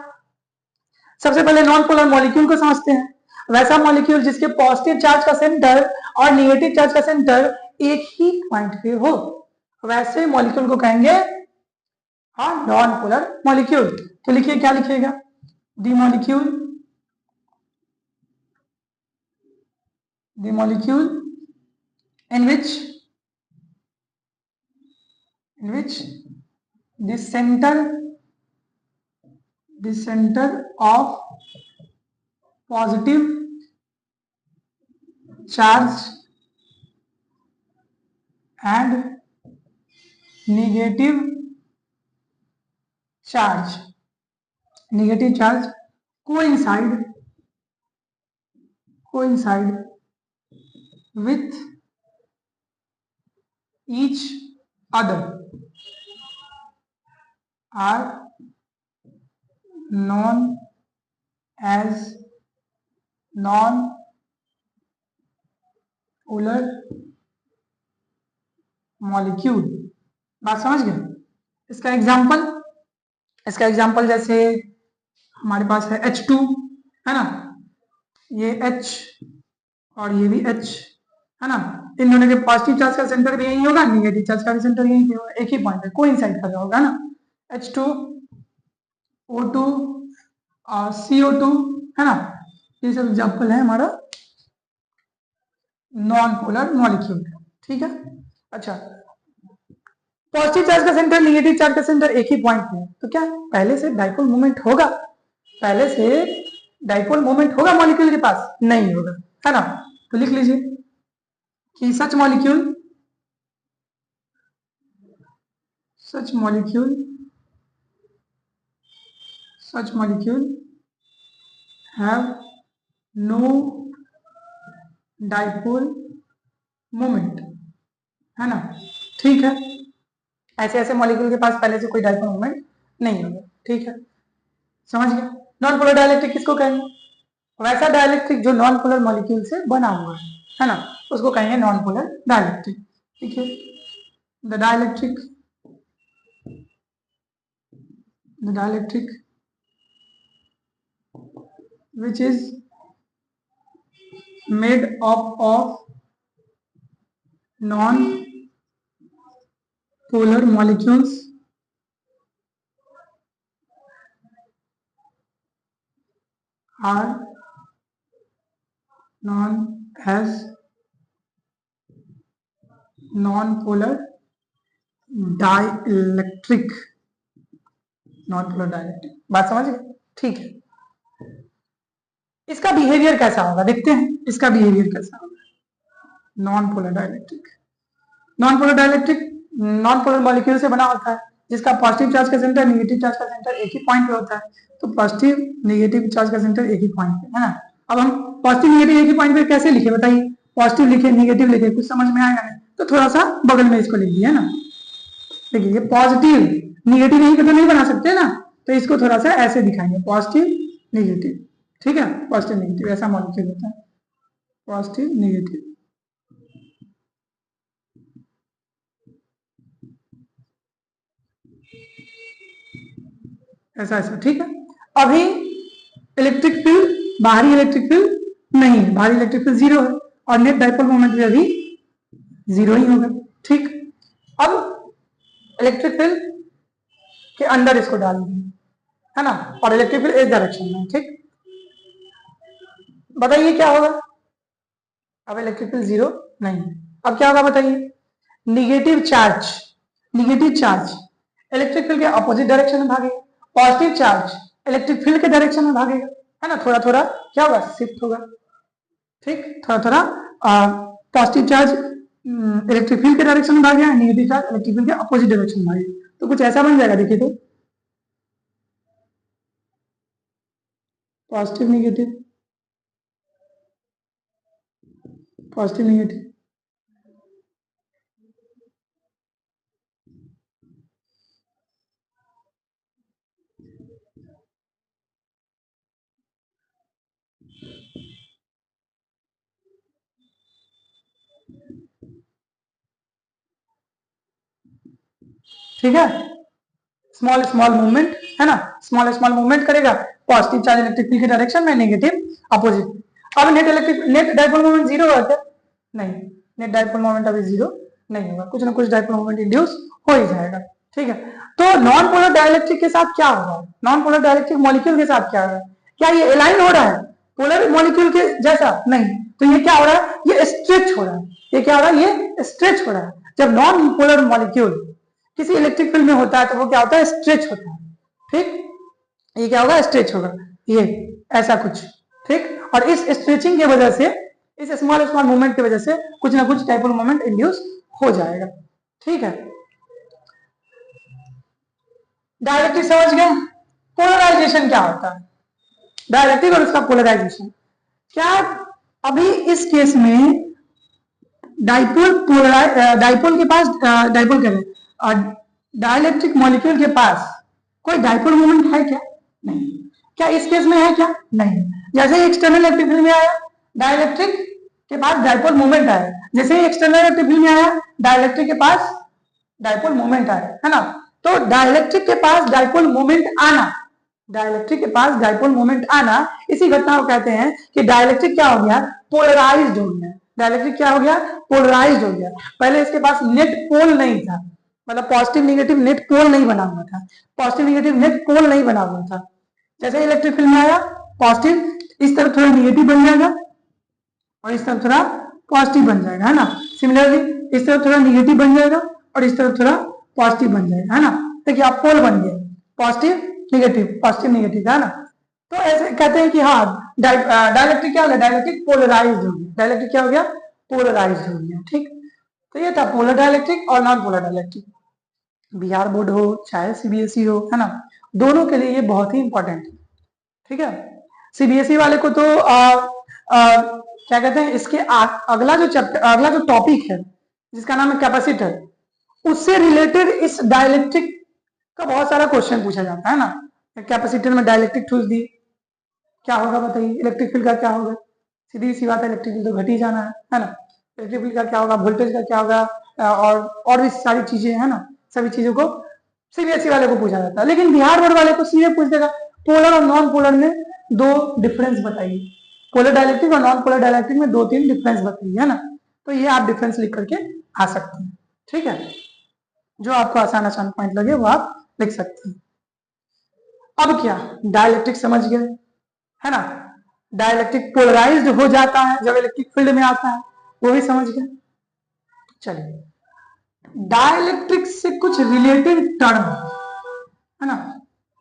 सबसे पहले नॉन पोलर मॉलिक्यूल को समझते हैं। वैसा मॉलिक्यूल जिसके पॉजिटिव चार्ज का सेंटर और नेगेटिव चार्ज का सेंटर एक ही पॉइंट पे हो, वैसे मॉलिक्यूल को कहेंगे हाँ नॉन पोलर मॉलिक्यूल। तो लिखिए, क्या लिखिएगा? The molecule in which the center of positive charge and negative charge coincide with each other are known as non-polar molecule। बात समझ गए? इसका एग्जाम्पल जैसे हमारे पास है H2, है ना, ये H और ये भी H, है ना, इन दोनों के पॉजिटिव चार्ज का सेंटर भी यही होगा, नेगेटिव चार्ज का भी सेंटर यही होगा, एक ही पॉइंट पे कोइंसाइड कर रहा होगा ना। H2 O2 और CO2, है ना, ये सब एग्जाम्पल है हमारा नॉन पोलर मॉलिक्यूल का। ठीक है, अच्छा, पॉजिटिव चार्ज का सेंटर नेगेटिव चार्ज का सेंटर एक ही पॉइंट पे है, तो क्या पहले से डाइपोल मोमेंट होगा? मॉलिक्यूल के पास? नहीं होगा, है ना। तो लिख लीजिए कि सच molecule have no dipole moment, है ना। ठीक है, ऐसे मॉलिक्यूल के पास पहले से कोई डाइपोल मोमेंट नहीं होगा। ठीक है, समझ गया? नॉन पोलर डाइलेक्ट्रिक किसको कहेंगे? वैसा डाइलेक्ट्रिक जो नॉन पोलर मॉलिक्यूल से बना हुआ है ना, उसको कहेंगे नॉन पोलर डाइलेक्ट्रिक। ठीक है, the dielectric which is made up of non-polar molecules are known as non-polar dielectric. बात समझ गए? ठीक है, इसका बिहेवियर कैसा होगा देखते हैं। इसका बिहेवियर कैसा होगा? Non polar dielectric non polar molecule से बना होता है, जिसका पॉजिटिव चार्ज का सेंटर नेगेटिव चार्ज का सेंटर एक ही पॉइंट पे होता है। तो पॉजिटिव नेगेटिव चार्ज का सेंटर एक ही पॉइंट पे, है ना। अब हम पॉजिटिव नेगेटिव एक ही पॉइंट पे कैसे लिखे बताइए? पॉजिटिव लिखे, नेगेटिव लिखे, कुछ समझ में आएगा नहीं, तो थोड़ा सा बगल में इसको लिख दिया ना। देखिए, ये पॉजिटिव नेगेटिव नहीं तो नहीं बना सकते ना, तो इसको थोड़ा सा ऐसे दिखाएंगे, पॉजिटिव नेगेटिव। ठीक है, पॉजिटिव नेगेटिव ऐसा मॉलिक्यूल होता है, पॉजिटिव नेगेटिव। ऐसा ऐसा, ठीक है। अभी इलेक्ट्रिक फील्ड, बाहरी इलेक्ट्रिक फील्ड नहीं है, बाहरी इलेक्ट्रिक फील्ड 0 है और नेट डाइपोल मोमेंट भी अभी 0 ही होगा, ठीक। अब इलेक्ट्रिक फील्ड के अंदर इसको डाल देंगे, है ना, और इलेक्ट्रिक फील्ड इस डायरेक्शन में, ठीक। बताइए क्या होगा? अब इलेक्ट्रिक फील्ड 0 नहीं है, अब क्या होगा बताइए? Negative charge, negative charge electric field के अपोजिट डायरेक्शन में भागेगा, पॉजिटिव चार्ज इलेक्ट्रिक फील्ड के डायरेक्शन में भागेगा, है ना, थोड़ा थोड़ा क्या होगा? शिफ्ट होगा, ठीक। थोड़ा थोड़ा पॉजिटिव चार्ज इलेक्ट्रिक फील्ड के डायरेक्शन में भागेगा, नेगेटिव चार्ज इलेक्ट्रिक फील्ड के अपोजिट डायरेक्शन में भागेगा, तो कुछ ऐसा बन जाएगा, देखिए तो पॉजिटिव नेगेटिव, पॉजिटिव नेगेटिव, ठीक है। स्मॉल स्मॉल मूवमेंट, है ना, स्मॉल स्मॉल मूवमेंट करेगा, पॉजिटिव चार्ज इलेक्ट्रिक फील्ड के डायरेक्शन में, नेगेटिव अपोजिट। अब नेट डाइपोल मोमेंट 0 होगा क्या? नहीं, नेट डाइपोल मोमेंट अभी 0 नहीं होगा, कुछ ना कुछ डाइपोल मोमेंट इंड्यूस हो ही जाएगा, ठीक है। तो नॉन पोलर डाइलेक्ट्रिक के साथ क्या होगा? नॉन पोलर डाइलेक्ट्रिक मॉलिक्यूल के साथ क्या होगा? क्या ये अलाइन हो रहा है पोलर मॉलिक्यूल के जैसा? नहीं, तो ये क्या हो रहा है? ये स्ट्रेच हो रहा है। ये क्या हो रहा है? ये स्ट्रेच हो रहा है। जब नॉन पोलर मॉलिक्यूल किसी इलेक्ट्रिक फील्ड में होता है तो वो क्या होता है? स्ट्रेच होता है, ठीक। ये क्या होगा? स्ट्रेच होगा, ये ऐसा कुछ, ठीक। और इस स्ट्रेचिंग की वजह से, इस स्मॉल स्मॉल मूवमेंट की वजह से कुछ ना कुछ डाइपोल मोमेंट इंड्यूस हो जाएगा, ठीक है। डायरेक्ट्रिक समझ गए? पोलराइजेशन क्या होता है? डायरेक्ट्रिक और उसका पोलराइजेशन क्या? अभी इस केस में डाइपोल डाइपोल के पास डाइपोल कह रहे डाइलेक्ट्रिक मॉलिक्यूल के पास कोई डाइपोल मोमेंट है क्या? नहीं। क्या इस केस में है क्या? नहीं। जैसे ही एक्सटर्नल इलेक्ट्रिक फील्ड में आया, डाइलेक्ट्रिक के पास डाइपोल मोमेंट आया, जैसे ही एक्सटर्नल इलेक्ट्रिक फील्ड में आया, डाइलेक्ट्रिक के पास डाइपोल मोमेंट आया, है ना। तो डाइलेक्ट्रिक के पास डाइपोल मोमेंट आना, डाइलेक्ट्रिक के पास डाइपोल मोमेंट आना, इसी घटना को कहते हैं कि डाइलेक्ट्रिक क्या हो गया? पोलराइज्ड हो गया। डाइलेक्ट्रिक क्या हो गया? पोलराइज्ड हो गया। पहले इसके पास नेट पोल नहीं था, मतलब पॉजिटिव नेगेटिव नेट पोल नहीं बना हुआ था, पॉजिटिव नेगेटिव नेट पोल नहीं बना हुआ था। जैसे इलेक्ट्रिक फील्ड में आया, पॉजिटिव इस तरफ थोड़ा नेगेटिव बन जाएगा और इस तरफ थोड़ा पॉजिटिव बन जाएगा, है ना। सिमिलरली इस तरफ थोड़ा नेगेटिव बन जाएगा और इस तरफ थोड़ा पॉजिटिव बन जाएगा, है ना। तो क्या पोल बन गया, पॉजिटिव नेगेटिव, है ना। तो ऐसे कहते हैं कि हाँ डाइलेक्ट्रिक क्या हो गया? डाइलेक्ट्रिक पोलराइज्ड हो गया। डाइलेक्ट्रिक क्या हो गया? पोलराइज्ड हो गया, ठीक। तो ये था पोलर डाइलेक्ट्रिक और non polar dielectric. Bihar board हो चाहे सीबीएसई हो, है ना, दोनों के लिए ये बहुत ही इंपॉर्टेंट है, ठीक है। सीबीएसई वाले को तो क्या कहते हैं, इसके अगला जो चैप्टर, अगला जो टॉपिक है जिसका नाम है कैपेसिटर, उससे रिलेटेड इस डाइलेक्ट्रिक का बहुत सारा क्वेश्चन पूछा जाता है ना। कैपेसिटर में डाइलेक्ट्रिक ठूस दी, क्या होगा बताइए? इलेक्ट्रिक फील्ड का क्या होगा? सीधी सी बात है, इलेक्ट्रिक फील्ड तो घट ही जाना है ना। इलेक्ट्रिक फील्ड का क्या होगा? वोल्टेज का क्या होगा? और भी सारी चीजें, है ना, सभी चीजों को सीबीएसई वाले को पूछा जाता है। लेकिन बिहार बोर्ड वाले को सीधे पूछ देगा पोलर और नॉन पोलर में दो डिफरेंस बताइए, पोलर डाइलेक्ट्रिक और नॉन पोलर डाइलेक्ट्रिक में 2-3 डिफरेंस बताइए, है ना। तो ये आप डिफरेंस लिख करके आ सकते हैं, ठीक है। जो आपको आसान आसान पॉइंट लगे वो आप लिख सकते हैं। अब क्या, डाइलेक्ट्रिक समझ गए, है ना। डाइलेक्ट्रिक पोलराइज्ड हो जाता है जब इलेक्ट्रिक फील्ड में आता है, वो भी समझ गए। चलिए, डाइलेक्ट्रिक से कुछ रिलेटेड टर्म, है ना,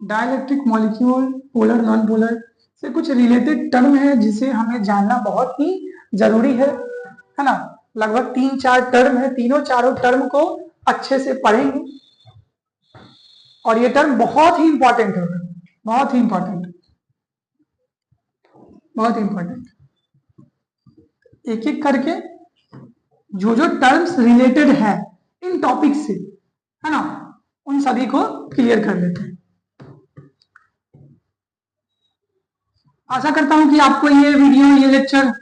dielectric molecule, polar non polar से कुछ रिलेटेड टर्म है जिसे हमें जानना बहुत ही जरूरी है ना। लगभग 3-4 टर्म है, तीनों चारों टर्म को अच्छे से पढ़ेंगे और ये टर्म बहुत ही इंपॉर्टेंट है, बहुत ही इंपॉर्टेंट, बहुत इंपॉर्टेंट। एक एक करके जो जो टर्म्स रिलेटेड है इन टॉपिक से, है ना, उन सभी को क्लियर कर लेते हैं। आशा करता हूं कि आपको ये वीडियो, ये लेक्चर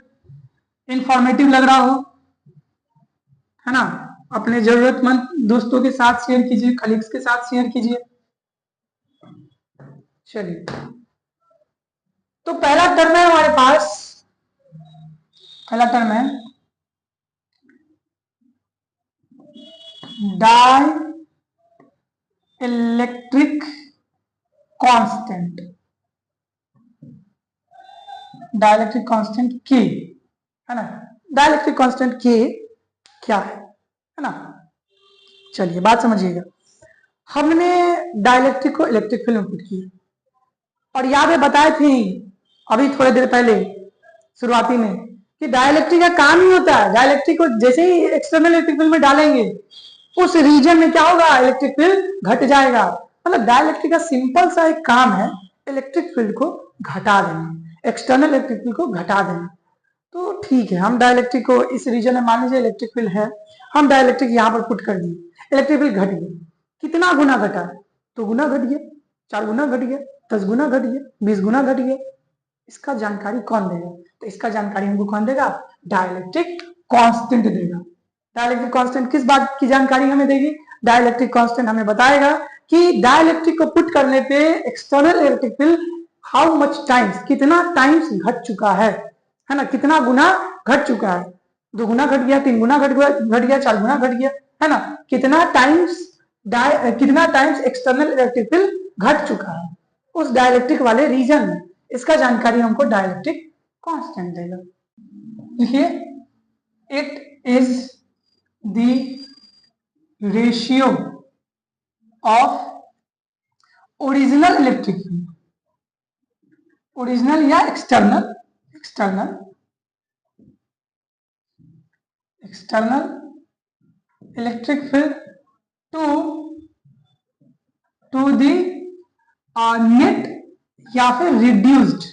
इंफॉर्मेटिव लग रहा हो, है ना। अपने जरूरतमंद दोस्तों के साथ शेयर कीजिए, कलीग्स के साथ शेयर कीजिए। चलिए, तो पहला टर्म है हमारे पास, पहला टर्म है dielectric constant, dielectric constant के, है ना। डाइलेक्ट्रिक कांस्टेंट के क्या है ना। चलिए बात समझिएगा, हमने डाइलेक्ट्रिक को इलेक्ट्रिक फील्ड में पुट किया और याद है बताए थे अभी थोड़ी देर पहले शुरुआती में कि डाइलेक्ट्रिक का काम ही होता है, डाइलेक्ट्रिक को जैसे ही एक्सटर्नल इलेक्ट्रिक फील्ड में डालेंगे उस रीजन में क्या होगा, इलेक्ट्रिक फील्ड घट जाएगा। मतलब डाइलेक्ट्रिक का सिंपल सा एक काम है इलेक्ट्रिक फील्ड को घटा देना, एक्सटर्नल इलेक्ट्रिक फील्ड को घटा देना। तो ठीक है, हम डाइलेक्ट्रिक को इस रीजन में मान लीजिए इलेक्ट्रिक फील्ड है, हम डाइलेक्ट्रिक यहाँ पर पुट कर दिए, इलेक्ट्रिक फील्ड घट गया। कितना गुना घटा? 2 गुना घट गया, 4 गुना घट गया, 10 गुना घट गया, 20 गुना घट गया। इसका जानकारी कौन देगा? तो इसका जानकारी हमको कौन देगा? डाइलेक्ट्रिक कांस्टेंट देगा। डाइलेक्ट्रिक कांस्टेंट किस बात की जानकारी हमें देगी? डाइलेक्ट्रिक कांस्टेंट हमें बताएगा कि डाइलेक्ट्रिक को पुट करने पे external electric field how much times, कितना टाइम्स घट चुका है ना, कितना गुना घट चुका है। 2 गुना घट गया, 3 गुना घट गया, 4 गुना घट गया, है ना। कितना टाइम्स एक्सटर्नल इलेक्ट्रिक फील्ड घट चुका है उस डाइलेक्ट्रिक वाले रीजन में, इसका जानकारी हमको डाइलेक्ट्रिक कांस्टेंट देगा। देखिए, it is the ratio of original electric field, original या external electric field to the net या फिर रिड्यूस्ड,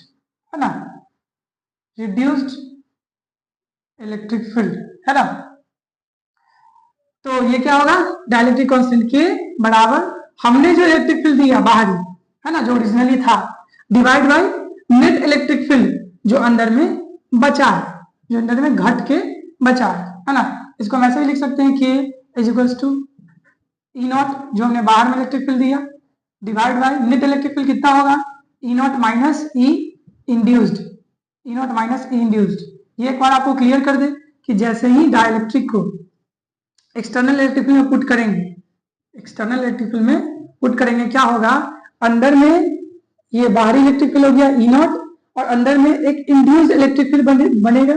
है ना, रिड्यूस्ड इलेक्ट्रिक फील्ड, है ना। तो ये क्या होगा? डाइलेक्ट्रिक कांस्टेंट के बराबर हमने जो इलेक्ट्रिक फील्ड दिया बाहरी, है ना, जो ओरिजिनली था, divide by net electric field जो अंदर में बचा है, जो अंदर में घट के बचा है ना। इसको हम ऐसे भी लिख सकते हैं कि is equals to E naught जो हमने बाहर में इलेक्ट्रिक फील्ड दिया, divide by net electric field कितना होगा? E naught minus E induced, E naught minus E induced. ये एक बार आपको क्लियर कर दे कि जैसे ही डाइलेक्ट्रिक को एक्सटर्नल इलेक्ट्रिक फील्ड में पुट करेंगे, एक्सटर्नल इलेक्ट्रिक फील्ड में पुट करेंगे, क्या होगा? अंदर में ये बाहरी इलेक्ट्रिक फील्ड हो गया ई नॉट, और अंदर में एक इंड्यूस्ड इलेक्ट्रिक फील्ड बनेगा,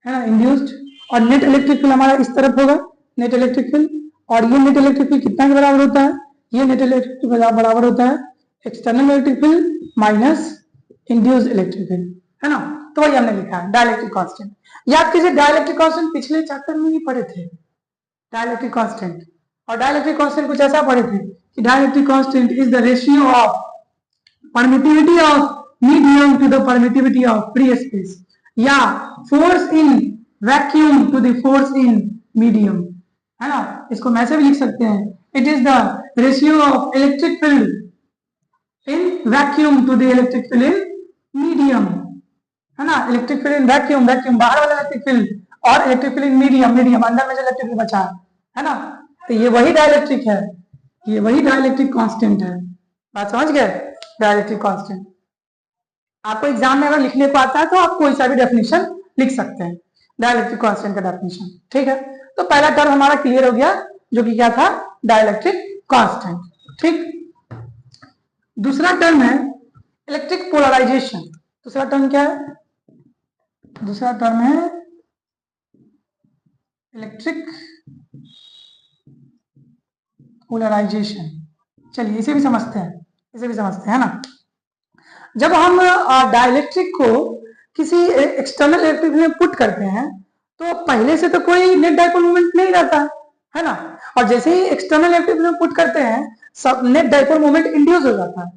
है ना, इंड्यूस्ड। और नेट इलेक्ट्रिक फील्ड हमारा इस तरफ होगा, नेट इलेक्ट्रिक फील्ड। और ये नेट इलेक्ट्रिक फील्ड कितना के बराबर होता है? ये नेट इलेक्ट्रिक फील्ड बराबर होता है external electric field minus induced electric field, है ना। तो वही हमने लिखा है डाइलेक्ट्रिक कांस्टेंट। याद कीजिए, डाइलेक्ट्रिक कांस्टेंट पिछले चैप्टर में ही पढ़े थे, डाइलेक्ट्रिक कांस्टेंट। और डाइलेक्ट्रिक कांस्टेंट कुछ ऐसा पढ़े थे कि dielectric constant is the ratio of permittivity of medium to the permittivity of free space, या force in vacuum to the force in medium, है ना। इसको हम ऐसे भी लिख सकते हैं, it is the ratio of electric field in vacuum to the electric field in medium, है ना। Electric field in vacuum, vacuum बाहर वाला इलेक्ट्रिक फील्ड, और electric field in medium, medium अंदर में जो इलेक्ट्रिक फील्ड बचा है ना। तो ये वही डाइलेक्ट्रिक है, ये वही डाइलेक्ट्रिक कांस्टेंट है। बात समझ गए? डाइलेक्ट्रिक कांस्टेंट आपको एग्जाम में अगर लिखने को आता है तो आप कोई सा भी डेफिनेशन लिख सकते हैं, डाइलेक्ट्रिक कांस्टेंट का डेफिनेशन, ठीक है। तो पहला टर्म हमारा क्लियर हो गया, जो कि क्या था? डाइलेक्ट्रिक कांस्टेंट, ठीक। दूसरा टर्म है इलेक्ट्रिक पोलराइजेशन। दूसरा टर्म क्या है? दूसरा टर्म है इलेक्ट्रिक पोलराइजेशन। चलिए इसे भी समझते हैं, इसे भी समझते हैं ना। जब हम डाइलेक्ट्रिक को किसी एक्सटर्नल इलेक्ट्रिक में पुट करते हैं तो पहले से तो कोई नेट डाइपोल मोमेंट नहीं रहता है ना। और जैसे ही एक्सटर्नल इलेक्ट्रिक में पुट करते हैं सब नेट डाइपोल मोमेंट इंड्यूस हो जाता है।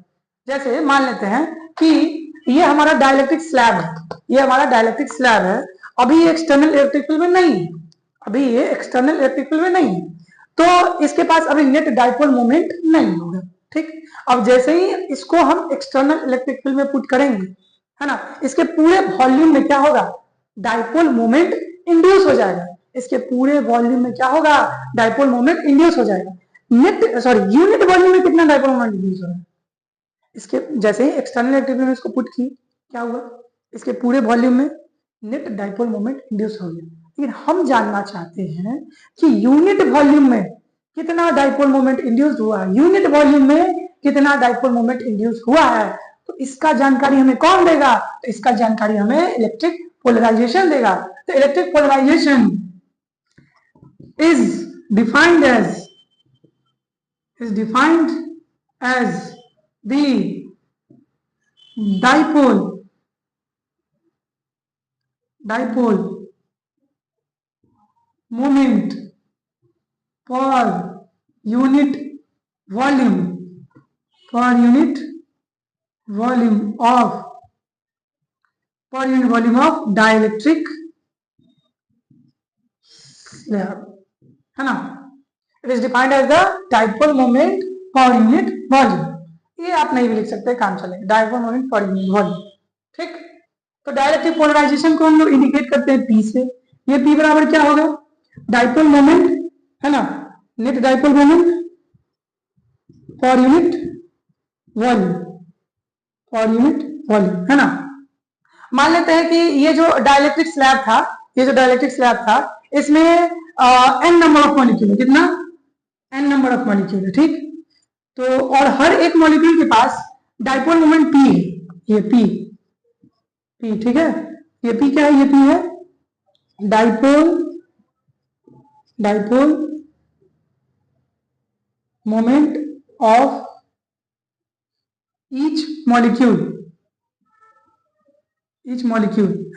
जैसे मान लेते हैं कि ये हमारा डाइलेक्ट्रिक स्लैब है, ये हमारा डाइलेक्ट्रिक स्लैब है, अभी ये एक्सटर्नल इलेक्ट्रिक फील्ड में नहीं है, अभी ये एक्सटर्नल इलेक्ट्रिक फील्ड में नहीं है, तो इसके पास अभी नेट डाइपोल मोमेंट नहीं होगा, ठीक। अब जैसे ही इसको हम एक्सटर्नल इलेक्ट्रिक फील्ड में पुट करेंगे, है ना, इसके पूरे वॉल्यूम में क्या होगा? डाइपोल मोमेंट इंड्यूस हो जाएगा। इसके पूरे वॉल्यूम में क्या होगा, डाइपोल मोमेंट इंड्यूस हो जाएगा। यूनिट वॉल्यूम में कितना डाइपोल मोमेंट इंड्यूस हो रहा है, इसके जैसे ही एक्सटर्नल इलेक्ट्रिक फील्ड में इसको पुट की, क्या हुआ, इसके पूरे वॉल्यूम में नेट डाइपोल मोमेंट इंड्यूस हो गया। लेकिन हम जानना चाहते हैं कि यूनिट वॉल्यूम में कितना डाइपोल मोमेंट इंड्यूस हुआ है, यूनिट वॉल्यूम में कितना डाइपोल मोमेंट इंड्यूस हुआ है। तो इसका जानकारी हमें कौन देगा, तो इसका जानकारी हमें इलेक्ट्रिक पोलराइजेशन देगा। तो electric polarization is defined as the dipole moment per unit volume of dielectric slab, है ना। It is defined as the dipole moment per unit volume. ये आप नहीं भी लिख सकते, काम चलेगा, dipole moment per unit volume. ठीक, तो डाइलेक्ट्रिक पोलराइजेशन को हम लोग इंडिकेट करते हैं पी से। ये पी बराबर क्या होगा, डाइपोल मोमेंट, है ना, net dipole moment per unit volume, है ना। मान लेते हैं कि ये जो डाइलेक्ट्रिक स्लैब था, इसमें n नंबर ऑफ मॉलिक्यूल है, कितना, n नंबर ऑफ मॉलिक्यूल है, ठीक। तो और हर एक मॉलिक्यूल के पास डाइपोल मोमेंट p है, ये p, ठीक है। ये p क्या है, ये p है dipole moment of each molecule,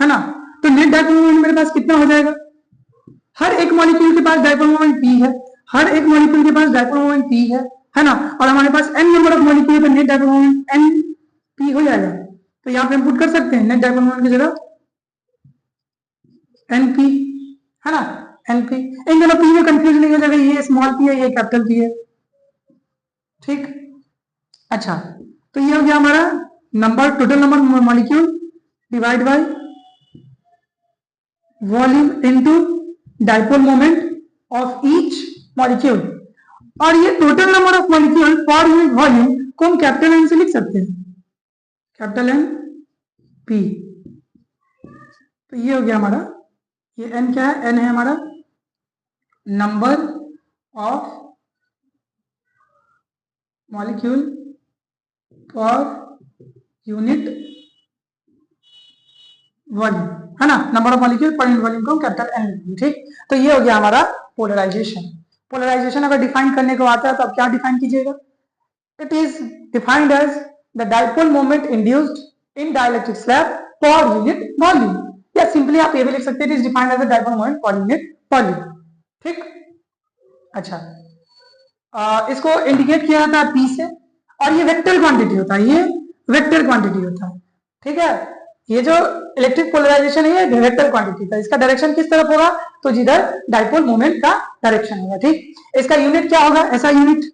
है ना। तो नेट डाइपोल मोमेंट मेरे पास कितना हो जाएगा, हर एक मॉलिक्यूल के पास डाइपोल मोमेंट p है, है ना। और हमारे पास n नंबर ऑफ मॉलिक्यूल है, तो net dipole moment n p हो जाएगा। तो यहाँ पे हम पुट कर सकते हैं नेट डाइपोल मोमेंट की जगह np, है ना, np। इन दोनों p में कंफ्यूज नहीं हो जाएगा, ये स्मॉल p है, ये कैपिटल p है, ठीक। अच्छा, तो ये हो गया हमारा total number molecule divide by volume into dipole moment of each molecule. और ये टोटल नंबर ऑफ मॉलिक्यूल पर यूनिट वॉल्यूम को हम कैपिटल एन से लिख सकते हैं, कैपिटल एन पी। तो ये हो गया हमारा, ये एन क्या है, एन है हमारा नंबर ऑफ मॉलिक्यूल पर यूनिट वॉल्यूम, है ना। नंबर ऑफ मॉलिक्यूल पर यूनिट वॉल्यूम को कैपिटल एन, ठीक। तो ये हो गया हमारा पोलराइजेशन अगर डिफाइन करने को आता है तो आप क्या डिफाइन कीजिएगा, it is defined as the dipole moment induced in dielectric slab per unit volume, या सिंपली आप ये भी लिख सकते हैं, it is defined as the dipole moment per unit volume, ठीक। अच्छा, इसको इंडिकेट किया जाता है पी से, और ये वेक्टर क्वांटिटी होता है, ठीक है। ये जो इलेक्ट्रिक पोलराइजेशन है ये वेक्टर क्वांटिटी का, इसका डायरेक्शन किस तरफ होगा, तो जिधर डाइपोल मोमेंट का डायरेक्शन होगा, ठीक। इसका यूनिट क्या होगा, ऐसा यूनिट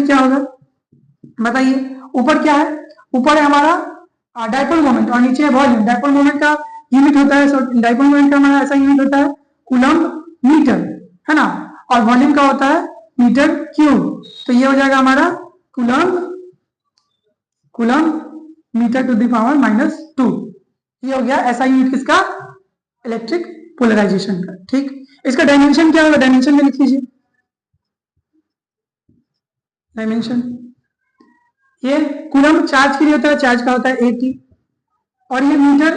क्या होगा, बताइए। ऊपर क्या है, ऊपर है हमारा डाइपोल मोमेंट और नीचे है वॉल्यूम। डाइपोल मोमेंट का यूनिट होता है, डाइपोल मोमेंट का हमारा ऐसा यूनिट होता है कूलम्ब मीटर, है ना। और वॉल्यूम का होता है मीटर क्यूब। तो ये हो जाएगा हमारा coulomb metre to the power -2। ये हो गया ऐसा यूनिट किसका, इलेक्ट्रिक पोलराइजेशन का, ठीक। इसका डायमेंशन क्या होगा, डायमेंशन में लिख लीजिए, डायमेंशन। ये कूलम्ब चार्ज के लिए होता है, चार्ज का होता है AT, और ये मीटर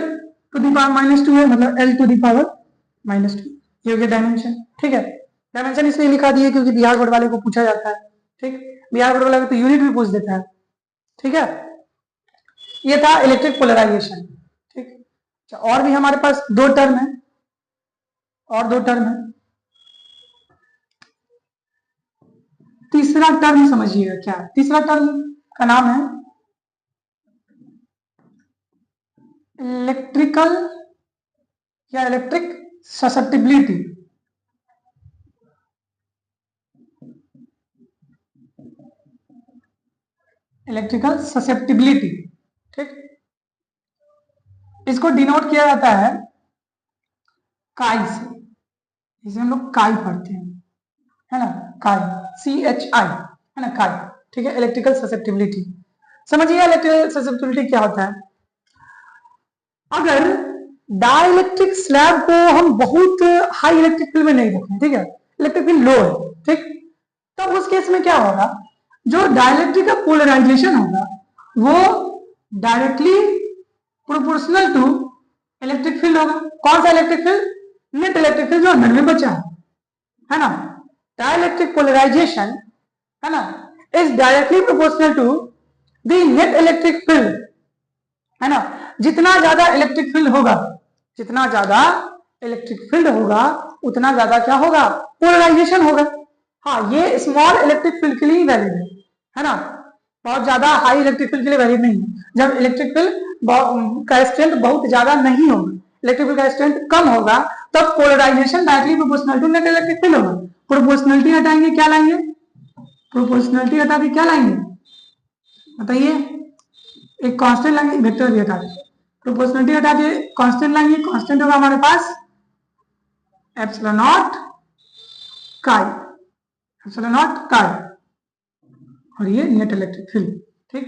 टू द पावर -2 है, मतलब L टू द पावर -2। ये हो गया डायमेंशन, ठीक है। डायमेंशन इसलिए लिखा दिए क्योंकि बिहार बोर्ड वाले को पूछा जाता है, ठीक। बिहार बोर्ड वाले को तो यूनिट भी पूछ देता है, ठीक है। ये था इलेक्ट्रिक पोलराइजेशन, ठीक। अच्छा, और भी हमारे पास दो टर्म है, तीसरा टर्म समझिएगा क्या है। तीसरा टर्म का नाम है इलेक्ट्रिकल या इलेक्ट्रिक ससेप्टिबिलिटी। ठीक। इसको डिनोट किया जाता है काई से, इसे हम लोग काई पढ़ते हैं, है ना, काई, CHI, है ना, काई, ठीक है। इलेक्ट्रिकल ससेप्टिबिलिटी समझिए, इलेक्ट्रिकल ससेप्टिबिलिटी क्या होता है। अगर डाइलेक्ट्रिक स्लैब को हम बहुत हाई इलेक्ट्रिक फील्ड में नहीं रखें, ठीक है, इलेक्ट्रिक फील्ड लो है, ठीक, तो उस केस में क्या होगा, जो डाइलेक्ट्रिक का पोलराइजेशन होगा वो directly proportional to electric field होगा। कौन सा electric field? Net electric field जो अंदर में बचा है ना। डाइलेक्ट्रिक पोलराइजेशन, है ना, is directly proportional to the net electric field, है ना। जितना ज्यादा इलेक्ट्रिक फील्ड होगा, जितना ज्यादा इलेक्ट्रिक फील्ड होगा उतना ज्यादा क्या होगा, पोलराइजेशन होगा। हाँ, ये स्मॉल इलेक्ट्रिक फील्ड के लिए वैलिड है ना, बहुत ज्यादा हाई इलेक्ट्रिक फील्ड के लिए वैलिड नहीं है। जब इलेक्ट्रिक फील्ड का स्ट्रेंथ बहुत ज्यादा नहीं होगा, इलेक्ट्रिक फील्ड का स्ट्रेंथ कम होगा, तब polarization directly proportional to net electric field होगा। प्रोपोर्शनलिटी हटाएंगे क्या लाएंगे, प्रोपोर्शनलिटी हटा के क्या लाएंगे बताइए, एक कांस्टेंट लाएंगे, वेक्टर भी हटा के प्रोपोर्शनलिटी हटा के कांस्टेंट लाएंगे। कांस्टेंट होगा हमारे पास एप्सिलॉन नॉट काई, एप्सिलॉन नॉट काई, और ये नेट इलेक्ट्रिक फील्ड, ठीक।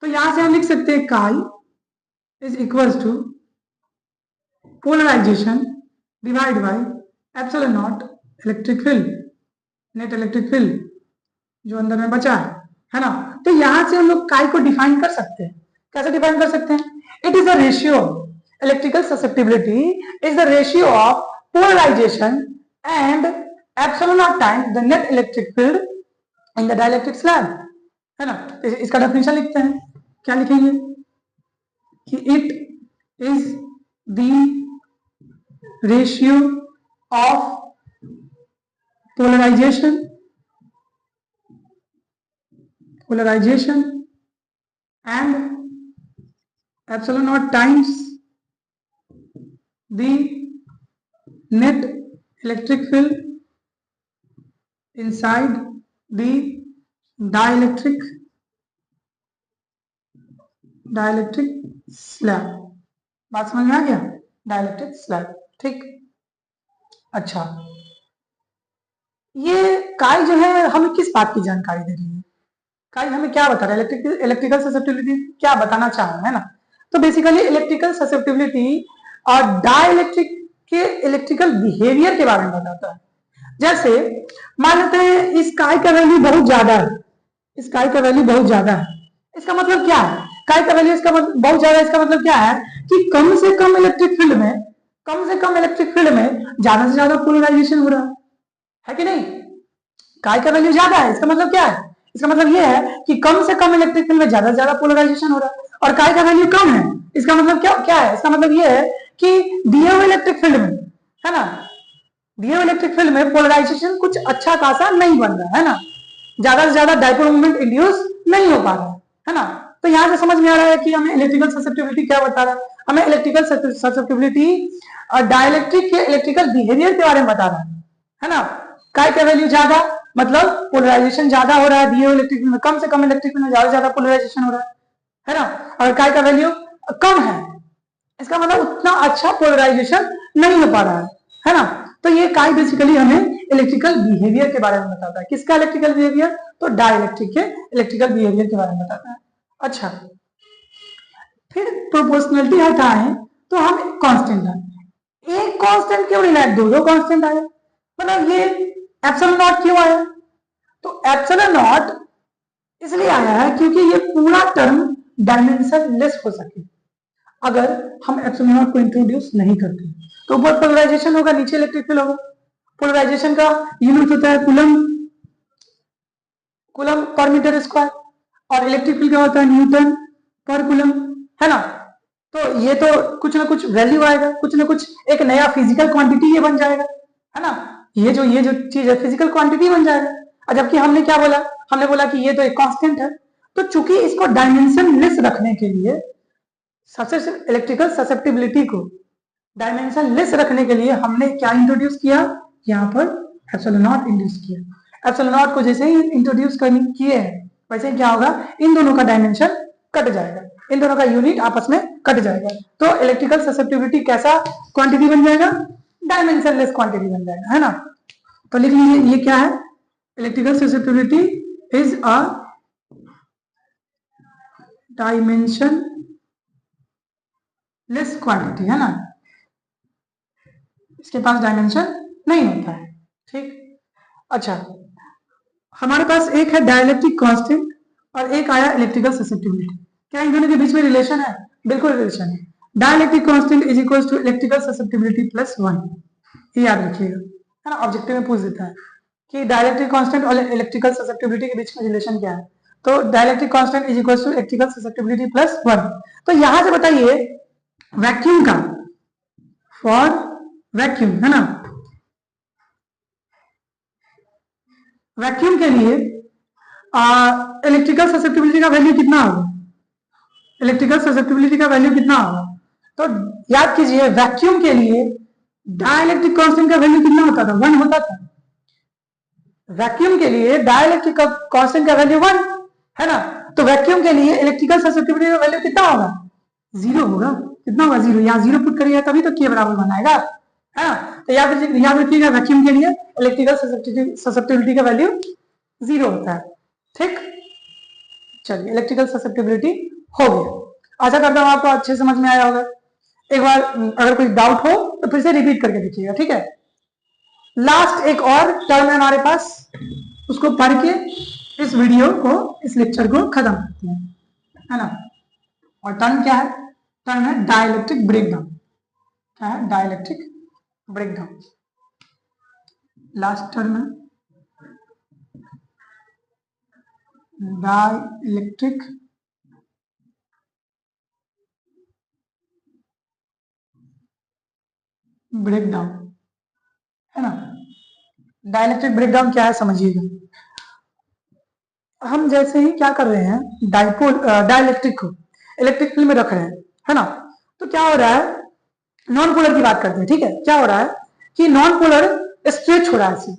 तो यहां से हम लिख सकते हैं chi is equals to polarization divide by epsilon naught electric field, net electric field जो अंदर में बचा है ना। तो यहां से हम लोग काई को डिफाइन कर सकते हैं। कैसे डिफाइन कर सकते हैं? It is the ratio, electrical susceptibility is the ratio of polarization and epsilon naught times the net electric field in the dielectric slab, है ना। इसका डेफिनेशन लिखते हैं, क्या लिखेंगे कि it is the ratio of polarization and epsilon naught times the net electric field inside the dielectric slab। बात समझ में आ गया? डाइलेक्ट्रिक स्लैब, ठीक। अच्छा, ये काई जो है हमें किस बात की जानकारी दे रही है? काई हमें क्या बता रहा है? इलेक्ट्रिकल ससेप्टिबिलिटी क्या बताना चाह रहा है ना। तो बेसिकली इलेक्ट्रिकल ससेप्टिबिलिटी और डाइलेक्ट्रिक के इलेक्ट्रिकल बिहेवियर के बारे में बताता है। जैसे मान लेते हैं इस काई का वैल्यू बहुत ज्यादा है, इस काई का वैल्यू बहुत ज्यादा है, इसका मतलब क्या है? काई का वैल्यू इसका बहुत ज्यादा, इसका मतलब क्या है कि कम से कम इलेक्ट्रिक फील्ड में, कम से कम इलेक्ट्रिक फील्ड में ज्यादा से ज्यादा पोलराइजेशन हो रहा है कि नहीं? काई का वैल्यू ज्यादा है, इसका मतलब क्या है? इसका मतलब यह है कि कम से कम इलेक्ट्रिक फील्ड में ज्यादा से ज्यादा पोलराइजेशन हो रहा है, और काई का वैल्यू कम है, इसका मतलब क्या है? इसका मतलब यह है कि दिए हुए इलेक्ट्रिक फील्ड में, है ना, दिए हुए इलेक्ट्रिक फील्ड में पोलराइजेशन कुछ अच्छा खासा नहीं बन रहा है ना, ज्यादा से ज्यादा डाइपोल मोमेंट इंड्यूस नहीं हो पा रहा है ना। तो यहां से समझ में आ रहा है कि हमें इलेक्ट्रिकल ससेप्टिबिलिटी क्या बता रहा है, हमें इलेक्ट्रिकल ससेप्टिबिलिटी और डाइलेक्ट्रिक के इलेक्ट्रिकल बिहेवियर के बारे में बता रहा है ना। काई का वैल्यू ज्यादा मतलब पोलराइजेशन ज्यादा हो रहा है, दिए हुए इलेक्ट्रिक फील्ड में कम से कम इलेक्ट्रिक फील्ड में ज्यादा से ज्यादा पोलराइजेशन हो रहा है ना। और काई का वैल्यू कम है, इसका मतलब उतना अच्छा पोलराइजेशन नहीं हो पा रहा है ना। तो ये काई बेसिकली हमें इलेक्ट्रिकल बिहेवियर के बारे में बताता है। किसका इलेक्ट्रिकल बिहेवियर? तो डाइलेक्ट्रिक के इलेक्ट्रिकल बिहेवियर के बारे में बताता है। अच्छा, फिर प्रोपोर्शनलिटी हटाएं तो हम कांस्टेंट लाए, एक कांस्टेंट क्यों नहीं लाए, दो कांस्टेंट आए, मतलब ये एप्सिलॉन नॉट क्यों आया? तो एप्सिलॉन नॉट इसलिए आया है क्योंकि ये पूरा टर्म डायमेंशन लेस हो सके। अगर हम एप्सिलॉन नॉट को इंट्रोड्यूस नहीं करते तो ऊपर पोलराइजेशन होगा, नीचे इलेक्ट्रिक फील्ड होगा। पोलराइजेशन का यूनिट होता है coulomb, coulomb per metre square, और इलेक्ट्रिक फील्ड का होता है न्यूटन पर कूलम, है ना। तो ये तो कुछ ना कुछ वैल्यू आएगा, कुछ ना कुछ एक नया फिजिकल क्वांटिटी ये बन जाएगा, है ना। ये जो चीज है फिजिकल क्वांटिटी बन जाएगा। और जबकि हमने क्या बोला, हमने बोला कि ये तो एक कांस्टेंट है। तो चूंकि इसको डायमेंशन लेस रखने के लिए, इलेक्ट्रिकल ससेप्टिबिलिटी को डायमेंशन लेस रखने के लिए हमने क्या इंट्रोड्यूस किया, यहाँ पर एप्सिलॉन नॉट इंट्रोड्यूस किया। एप्सिलॉन नॉट को जैसे ही इंट्रोड्यूस किए वैसे क्या होगा, इन दोनों का डायमेंशन कट जाएगा, इन दोनों का यूनिट आपस में कट जाएगा। तो इलेक्ट्रिकल ससेप्टिबिलिटी कैसा क्वांटिटी बन जाएगा? डायमेंशनलेस क्वांटिटी बन जाएगा, है ना। तो लिख लीजिए ये क्या है, electrical susceptibility is a dimension less quantity, है ना, इसके पास डायमेंशन नहीं होता है, ठीक। अच्छा, हमारे पास एक है डाइलेक्ट्रिक कांस्टेंट और एक आया इलेक्ट्रिकल ससेप्टिबिलिटी। क्या इन दोनों के बीच में रिलेशन है? बिल्कुल रिलेशन है। Dielectric constant is equal to electrical susceptibility plus 1, ये याद रखिएगा, है ना। ऑब्जेक्टिव में पूछ देता है कि डाइलेक्ट्रिक कांस्टेंट और इलेक्ट्रिकल ससेप्टिबिलिटी के बीच में रिलेशन क्या है, तो dielectric constant is equal to electrical susceptibility plus 1। तो यहां से बताइए वैक्यूम का, फॉर वैक्यूम, है ना, वैक्यूम के लिए इलेक्ट्रिकल ससेप्टिबिलिटी का वैल्यू कितना होगा, इलेक्ट्रिकल ससेप्टिबिलिटी का वैल्यू कितना होगा? तो याद कीजिए वैक्यूम के लिए डाइलेक्ट्रिक कांस्टेंट का वैल्यू कितना होता था, 1 होता था। वैक्यूम के लिए डाइलेक्ट्रिक कांस्टेंट का वैल्यू 1 है ना, तो वैक्यूम के लिए इलेक्ट्रिकल ससेप्टिबिलिटी का वैल्यू कितना होगा, 0 होगा। कितना होगा, 0। यहाँ 0 पुट करिएगा तभी तो के बराबर बनाएगा, है ना। तो याद रखिएगा वैक्यूम के लिए इलेक्ट्रिकल ससेप्टिबिलिटी का वैल्यू 0 होता है, ठीक। चलिए इलेक्ट्रिकल ससेप्टिबिलिटी हो गया। आशा करता हूं आपको अच्छे समझ में आया होगा। एक बार अगर कोई डाउट हो तो फिर से रिपीट करके देखिएगा, ठीक है। लास्ट एक और टर्म है हमारे पास, उसको पढ़ के इस वीडियो को, इस लेक्चर को खत्म करते हैं, है ना। और टर्म क्या है? टर्म है डाइलेक्ट्रिक ब्रेकडाउन। क्या है? Dielectric breakdown. लास्ट टर्म है डाइलेक्ट्रिक ब्रेकडाउन, है ना। डाइलेक्ट्रिक ब्रेकडाउन क्या है समझिएगा। हम जैसे ही क्या कर रहे हैं, डाइपोल डाइलेक्ट्रिक को इलेक्ट्रिक फील्ड में रख रहे हैं, है ना, तो क्या हो रहा है, नॉन पोलर की बात करते हैं, ठीक है। क्या हो रहा है कि नॉन पोलर स्ट्रेच हो रहा है ऐसे,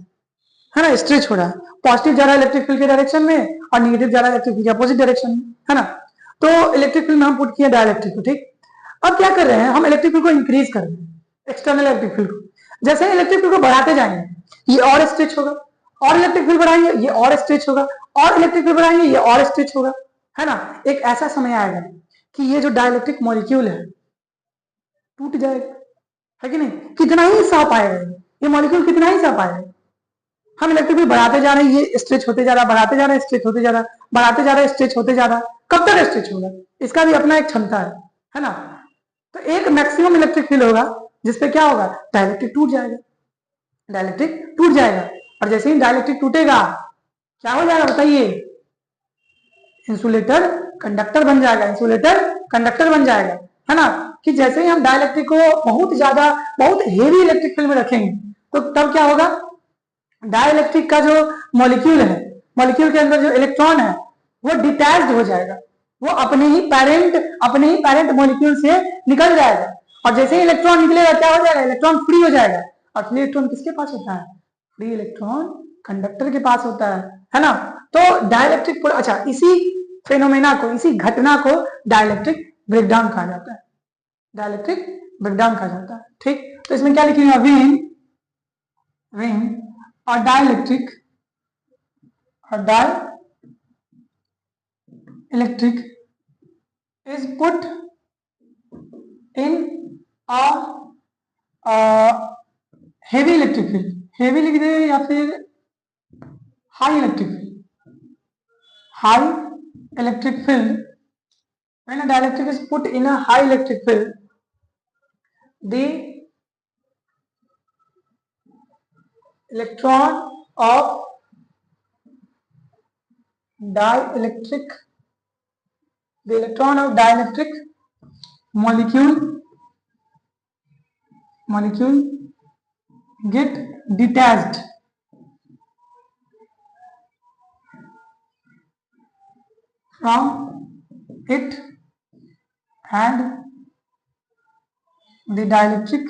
है ना, स्ट्रेच हो रहा है। पॉजिटिव जा रहा है इलेक्ट्रिक फील्ड के डायरेक्शन में और निगेटिव जा रहा है इलेक्ट्रिक फील्ड के अपोजिट डायरेक्शन में, है ना। तो इलेक्ट्रिक फील्ड में हम पुट किए डाइलेक्ट्रिक को, ठीक। अब क्या कर रहे हैं, हम इलेक्ट्रिक फील्ड को इंक्रीज कर रहे हैं, एक्सटर्नल इलेक्ट्रिक फील्ड को। जैसे ही इलेक्ट्रिक फील्ड को बढ़ाते जाएंगे ये और स्ट्रेच होगा, और इलेक्ट्रिक फील्ड बढ़ाएंगे ये और स्ट्रेच होगा, और इलेक्ट्रिक फील्ड बढ़ाएंगे ये और स्ट्रेच होगा, है ना। एक ऐसा समय आएगा कि ये जो डाइलेक्ट्रिक मॉलिक्यूल है टूट जाएगा, है कि नहीं। कितना ही सह पाएगा ये मॉलिक्यूल, कितना ही सह पाएगा। हम इलेक्ट्रिक फील्ड बढ़ाते जा रहे हैं, ये स्ट्रेच होते जा रहा है, बढ़ाते जा रहे हैं, स्ट्रेच होते जा रहा है, बढ़ाते जा रहे हैं, स्ट्रेच होते जा रहा है। कब तक स्ट्रेच होगा, इसका भी अपना एक क्षमता है ना। तो एक मैक्सिमम इलेक्ट्रिक फील्ड होगा जिसपे क्या होगा, डाइलेक्ट्रिक टूट जाएगा, डाइलेक्ट्रिक टूट जाएगा। और जैसे ही डाइलेक्ट्रिक टूटेगा क्या हो जाएगा बताइए, इंसुलेटर कंडक्टर बन जाएगा, इंसुलेटर कंडक्टर बन जाएगा, है ना। कि जैसे ही हम डाइलेक्ट्रिक को बहुत ज्यादा, बहुत हेवी इलेक्ट्रिक फील्ड में रखेंगे तो तब क्या होगा, डाइलेक्ट्रिक का जो मॉलिक्यूल है, मॉलिक्यूल के अंदर जो इलेक्ट्रॉन है वो डिटैच्ड हो जाएगा, वो अपने ही पैरेंट मॉलिक्यूल से निकल जाएगा। और जैसे ही इलेक्ट्रॉन निकलेगा क्या हो जाएगा, इलेक्ट्रॉन फ्री हो जाएगा। और फ्री इलेक्ट्रॉन किसके पास होता है, फ्री इलेक्ट्रॉन कंडक्टर के पास होता है ना। तो डाइलेक्ट्रिक, अच्छा, इसी फेनोमेना को, इसी घटना को डाइलेक्ट्रिक ब्रेकडाउन कहा जाता है, डाइलेक्ट्रिक ब्रेकडाउन कहा जाता है, ठीक। तो इसमें क्या लिखेंगे, when a dielectric is put in a heavy electric field, heavy लिख दे या फिर high electric field, high electric field, when a dielectric is put in a high electric field, the electron of dielectric molecule get detached from it and the dielectric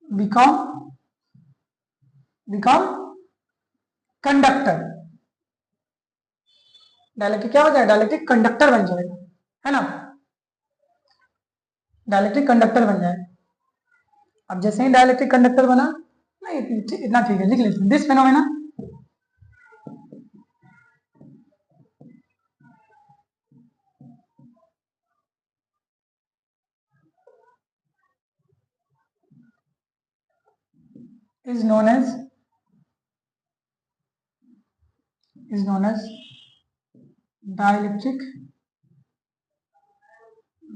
become conductor. Dielectric क्या हो जाएगा, डाइलेक्ट्रिक कंडक्टर बन जाएगा, है ना। डाइलेक्ट्रिक कंडक्टर बन जाएगा। अब जैसे ही डाइलेक्ट्रिक कंडक्टर बना, नहीं इतना ठीक है, लिख लेते हैं। This phenomena is known as dielectric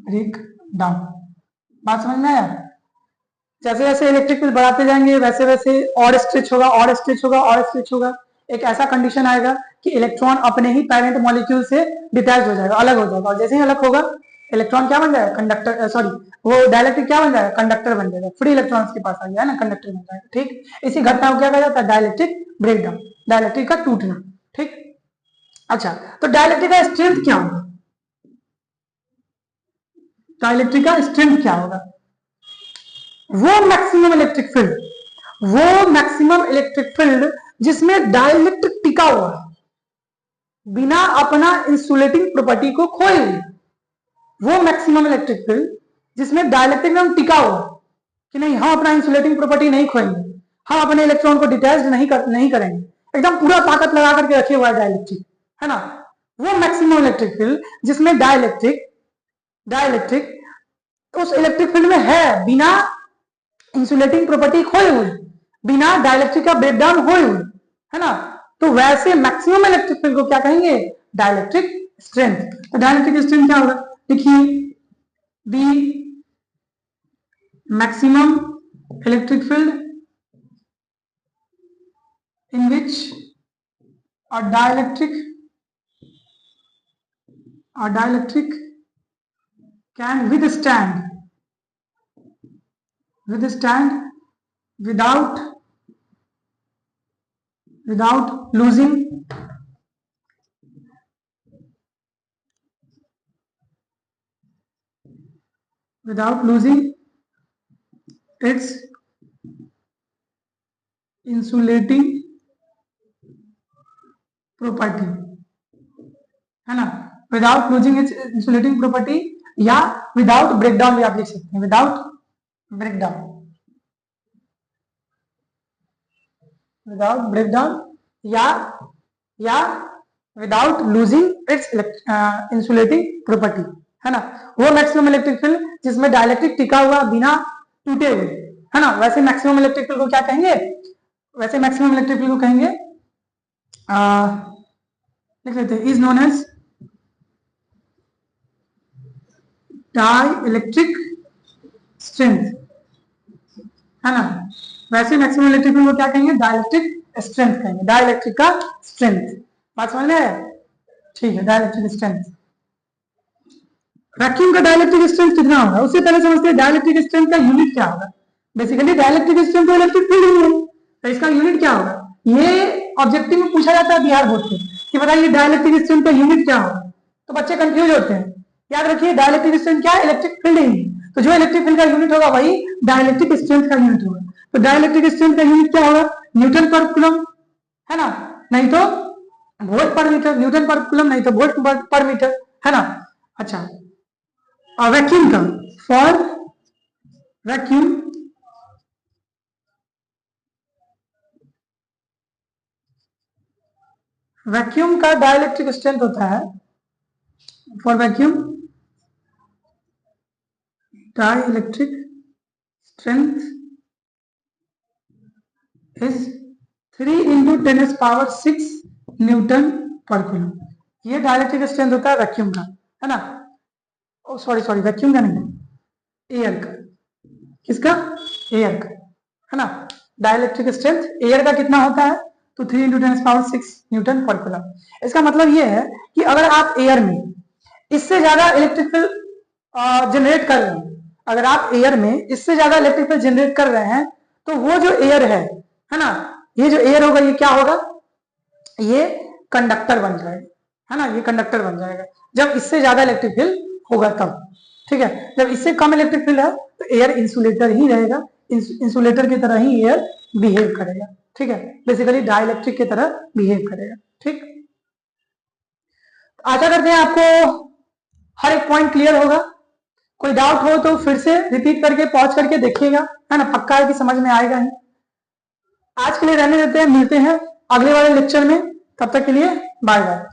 breakdown। बात समझ में आया? जैसे जैसे इलेक्ट्रिक फील्ड बढ़ाते जाएंगे वैसे वैसे और स्ट्रेच होगा, और स्ट्रेच होगा, और स्ट्रेच होगा। एक ऐसा कंडीशन आएगा कि इलेक्ट्रॉन अपने ही पैरेंट मॉलिक्यूल से डिटैच हो जाएगा, अलग हो जाएगा, और जैसे ही अलग होगा इलेक्ट्रॉन क्या बन जाएगा? कंडक्टर, सॉरी वो डाइलेक्ट्रिक क्या बन जाएगा? कंडक्टर बन जाएगा। फ्री इलेक्ट्रॉन्स के पास आ गया है ना, कंडक्टर बन जाएगा। ठीक, इसी घटना को क्या कहा जाता है? डाइलेक्ट्रिक ब्रेकडाउन, डाइलेक्ट्रिक का टूटना। ठीक, अच्छा, तो डाइलेक्ट्रिक का स्ट्रेंथ क्या होगा? डाइलेक्ट्रिक का स्ट्रेंथ क्या होगा? वो मैक्सिमम इलेक्ट्रिक फील्ड जिसमें डाइलेक्ट्रिक टिका हुआ है, बिना अपना इंसुलेटिंग प्रॉपर्टी को खोए हुए। वो मैक्सिमम इलेक्ट्रिक फील्ड जिसमें डाइलेक्ट्रिक एकदम टिका हुआ कि नहीं, हम अपना इंसुलेटिंग प्रॉपर्टी नहीं खोएंगे, हम अपने इलेक्ट्रॉन को डिटैच नहीं करेंगे, एकदम पूरा ताकत लगा करके रखे हुआ है डाइलेक्ट्रिक, है ना। वो मैक्सिमम इलेक्ट्रिक फील्ड जिसमें डाइलेक्ट्रिक उस इलेक्ट्रिक फील्ड में है, बिना इंसुलेटिंग प्रॉपर्टी खोए हुए, बिना डाइलेक्ट्रिक का ब्रेकडाउन हुए हुए, है ना। तो वैसे मैक्सिमम इलेक्ट्रिक फील्ड को क्या कहेंगे? Dielectric strength. तो डाइलेक्ट्रिक स्ट्रेंथ क्या होगा? देखिए, the maximum electric field in which a dielectric can withstand without losing its insulating property, है ना। Without losing its insulating property, या विदाउट ब्रेकडाउन भी आप लिख सकते हैं, विदाउट ब्रेकडाउन या without losing its insulating property, है ना। वो मैक्सिमम इलेक्ट्रिक फील्ड जिसमें डाइलेक्ट्रिक टिका हुआ बिना टूटे हुए, है ना। वैसे मैक्सिमम इलेक्ट्रिक फील्ड को क्या कहेंगे? वैसे मैक्सिमम इलेक्ट्रिक फील्ड को कहेंगे, लिख लेते हैं, is known as dielectric strength, है ना। वैसे मैक्सिमम इलेक्ट्रिक फील्ड को क्या कहेंगे? डाइलेक्ट्रिक स्ट्रेंथ कहेंगे, डाइलेक्ट्रिक का स्ट्रेंथ। बात समझ में? ठीक है, डाइलेक्ट्रिक स्ट्रेंथ। वैक्यूम का डाइलेक्ट्रिक स्ट्रेंथ कितना होगा? उससे पहले समझते हैं डाइलेक्ट्रिक स्ट्रेंथ का यूनिट क्या होगा। बेसिकली डाइलेक्ट्रिक स्ट्रेंथ तो इलेक्ट्रिक फील्ड ही है, तो इसका यूनिट क्या होगा? ये ऑब्जेक्टिव में पूछा जाता है बिहार बोर्ड से कि बताइए डाइलेक्ट्रिक स्ट्रेंथ का यूनिट क्या होगा, तो बच्चे कंफ्यूज होते हैं। याद रखिए, डाइलेक्ट्रिक स्ट्रेंथ क्या है? इलेक्ट्रिक फील्ड ही, तो जो इलेक्ट्रिक फील्ड का यूनिट होगा वही डाइलेक्ट्रिक स्ट्रेंथ का यूनिट होगा। तो डाइलेक्ट्रिक स्ट्रेंथ का यूनिट क्या होगा? न्यूटन पर कूलम, है ना, नहीं तो वोल्ट पर मीटर, न्यूटन पर कूलम नहीं तो वोल्ट पर मीटर, है ना। अच्छा, और वैक्यूम का, फॉर वैक्यूम का डाइलेक्ट्रिक स्ट्रेंथ होता है, for vacuum dielectric strength is 3 × 10⁶ Newton पर कूलम। ये डाइलेक्ट्रिक स्ट्रेंथ होता है वैक्यूम का, है ना। ओ सॉरी, वैक्यूम का नहीं, एयर का। किसका? एयर का, है ना। डाइलेक्ट्रिक स्ट्रेंथ एयर का कितना होता है? तो 3 × 10⁶ न्यूटन पर कूलम। इसका मतलब ये है कि अगर आप एयर में इससे ज्यादा इलेक्ट्रिक फील्ड जनरेट कर रहे हैं, अगर आप एयर में इससे ज्यादा इलेक्ट्रिक फील्ड जनरेट कर रहे हैं, तो वो जो एयर है ना, ये जो एयर होगा ये क्या होगा? ये कंडक्टर बन जाएगा, है ना, ये कंडक्टर बन जाएगा जब इससे ज्यादा इलेक्ट्रिक फील्ड होगा तब। ठीक है, जब इससे कम इलेक्ट्रिक फील्ड है तो एयर इंसुलेटर ही रहेगा, इंसुलेटर की तरह ही एयर बिहेव करेगा। ठीक है, बेसिकली डाइलेक्ट्रिक की तरह बिहेव करेगा। ठीक, आशा करते हैं आपको हर एक पॉइंट क्लियर होगा। कोई डाउट हो तो फिर से रिपीट करके पॉज करके देखिएगा, है ना, पक्का है कि समझ में आएगा ही। आज के लिए रहने देते हैं, मिलते हैं अगले वाले लेक्चर में, तब तक के लिए बाय बाय।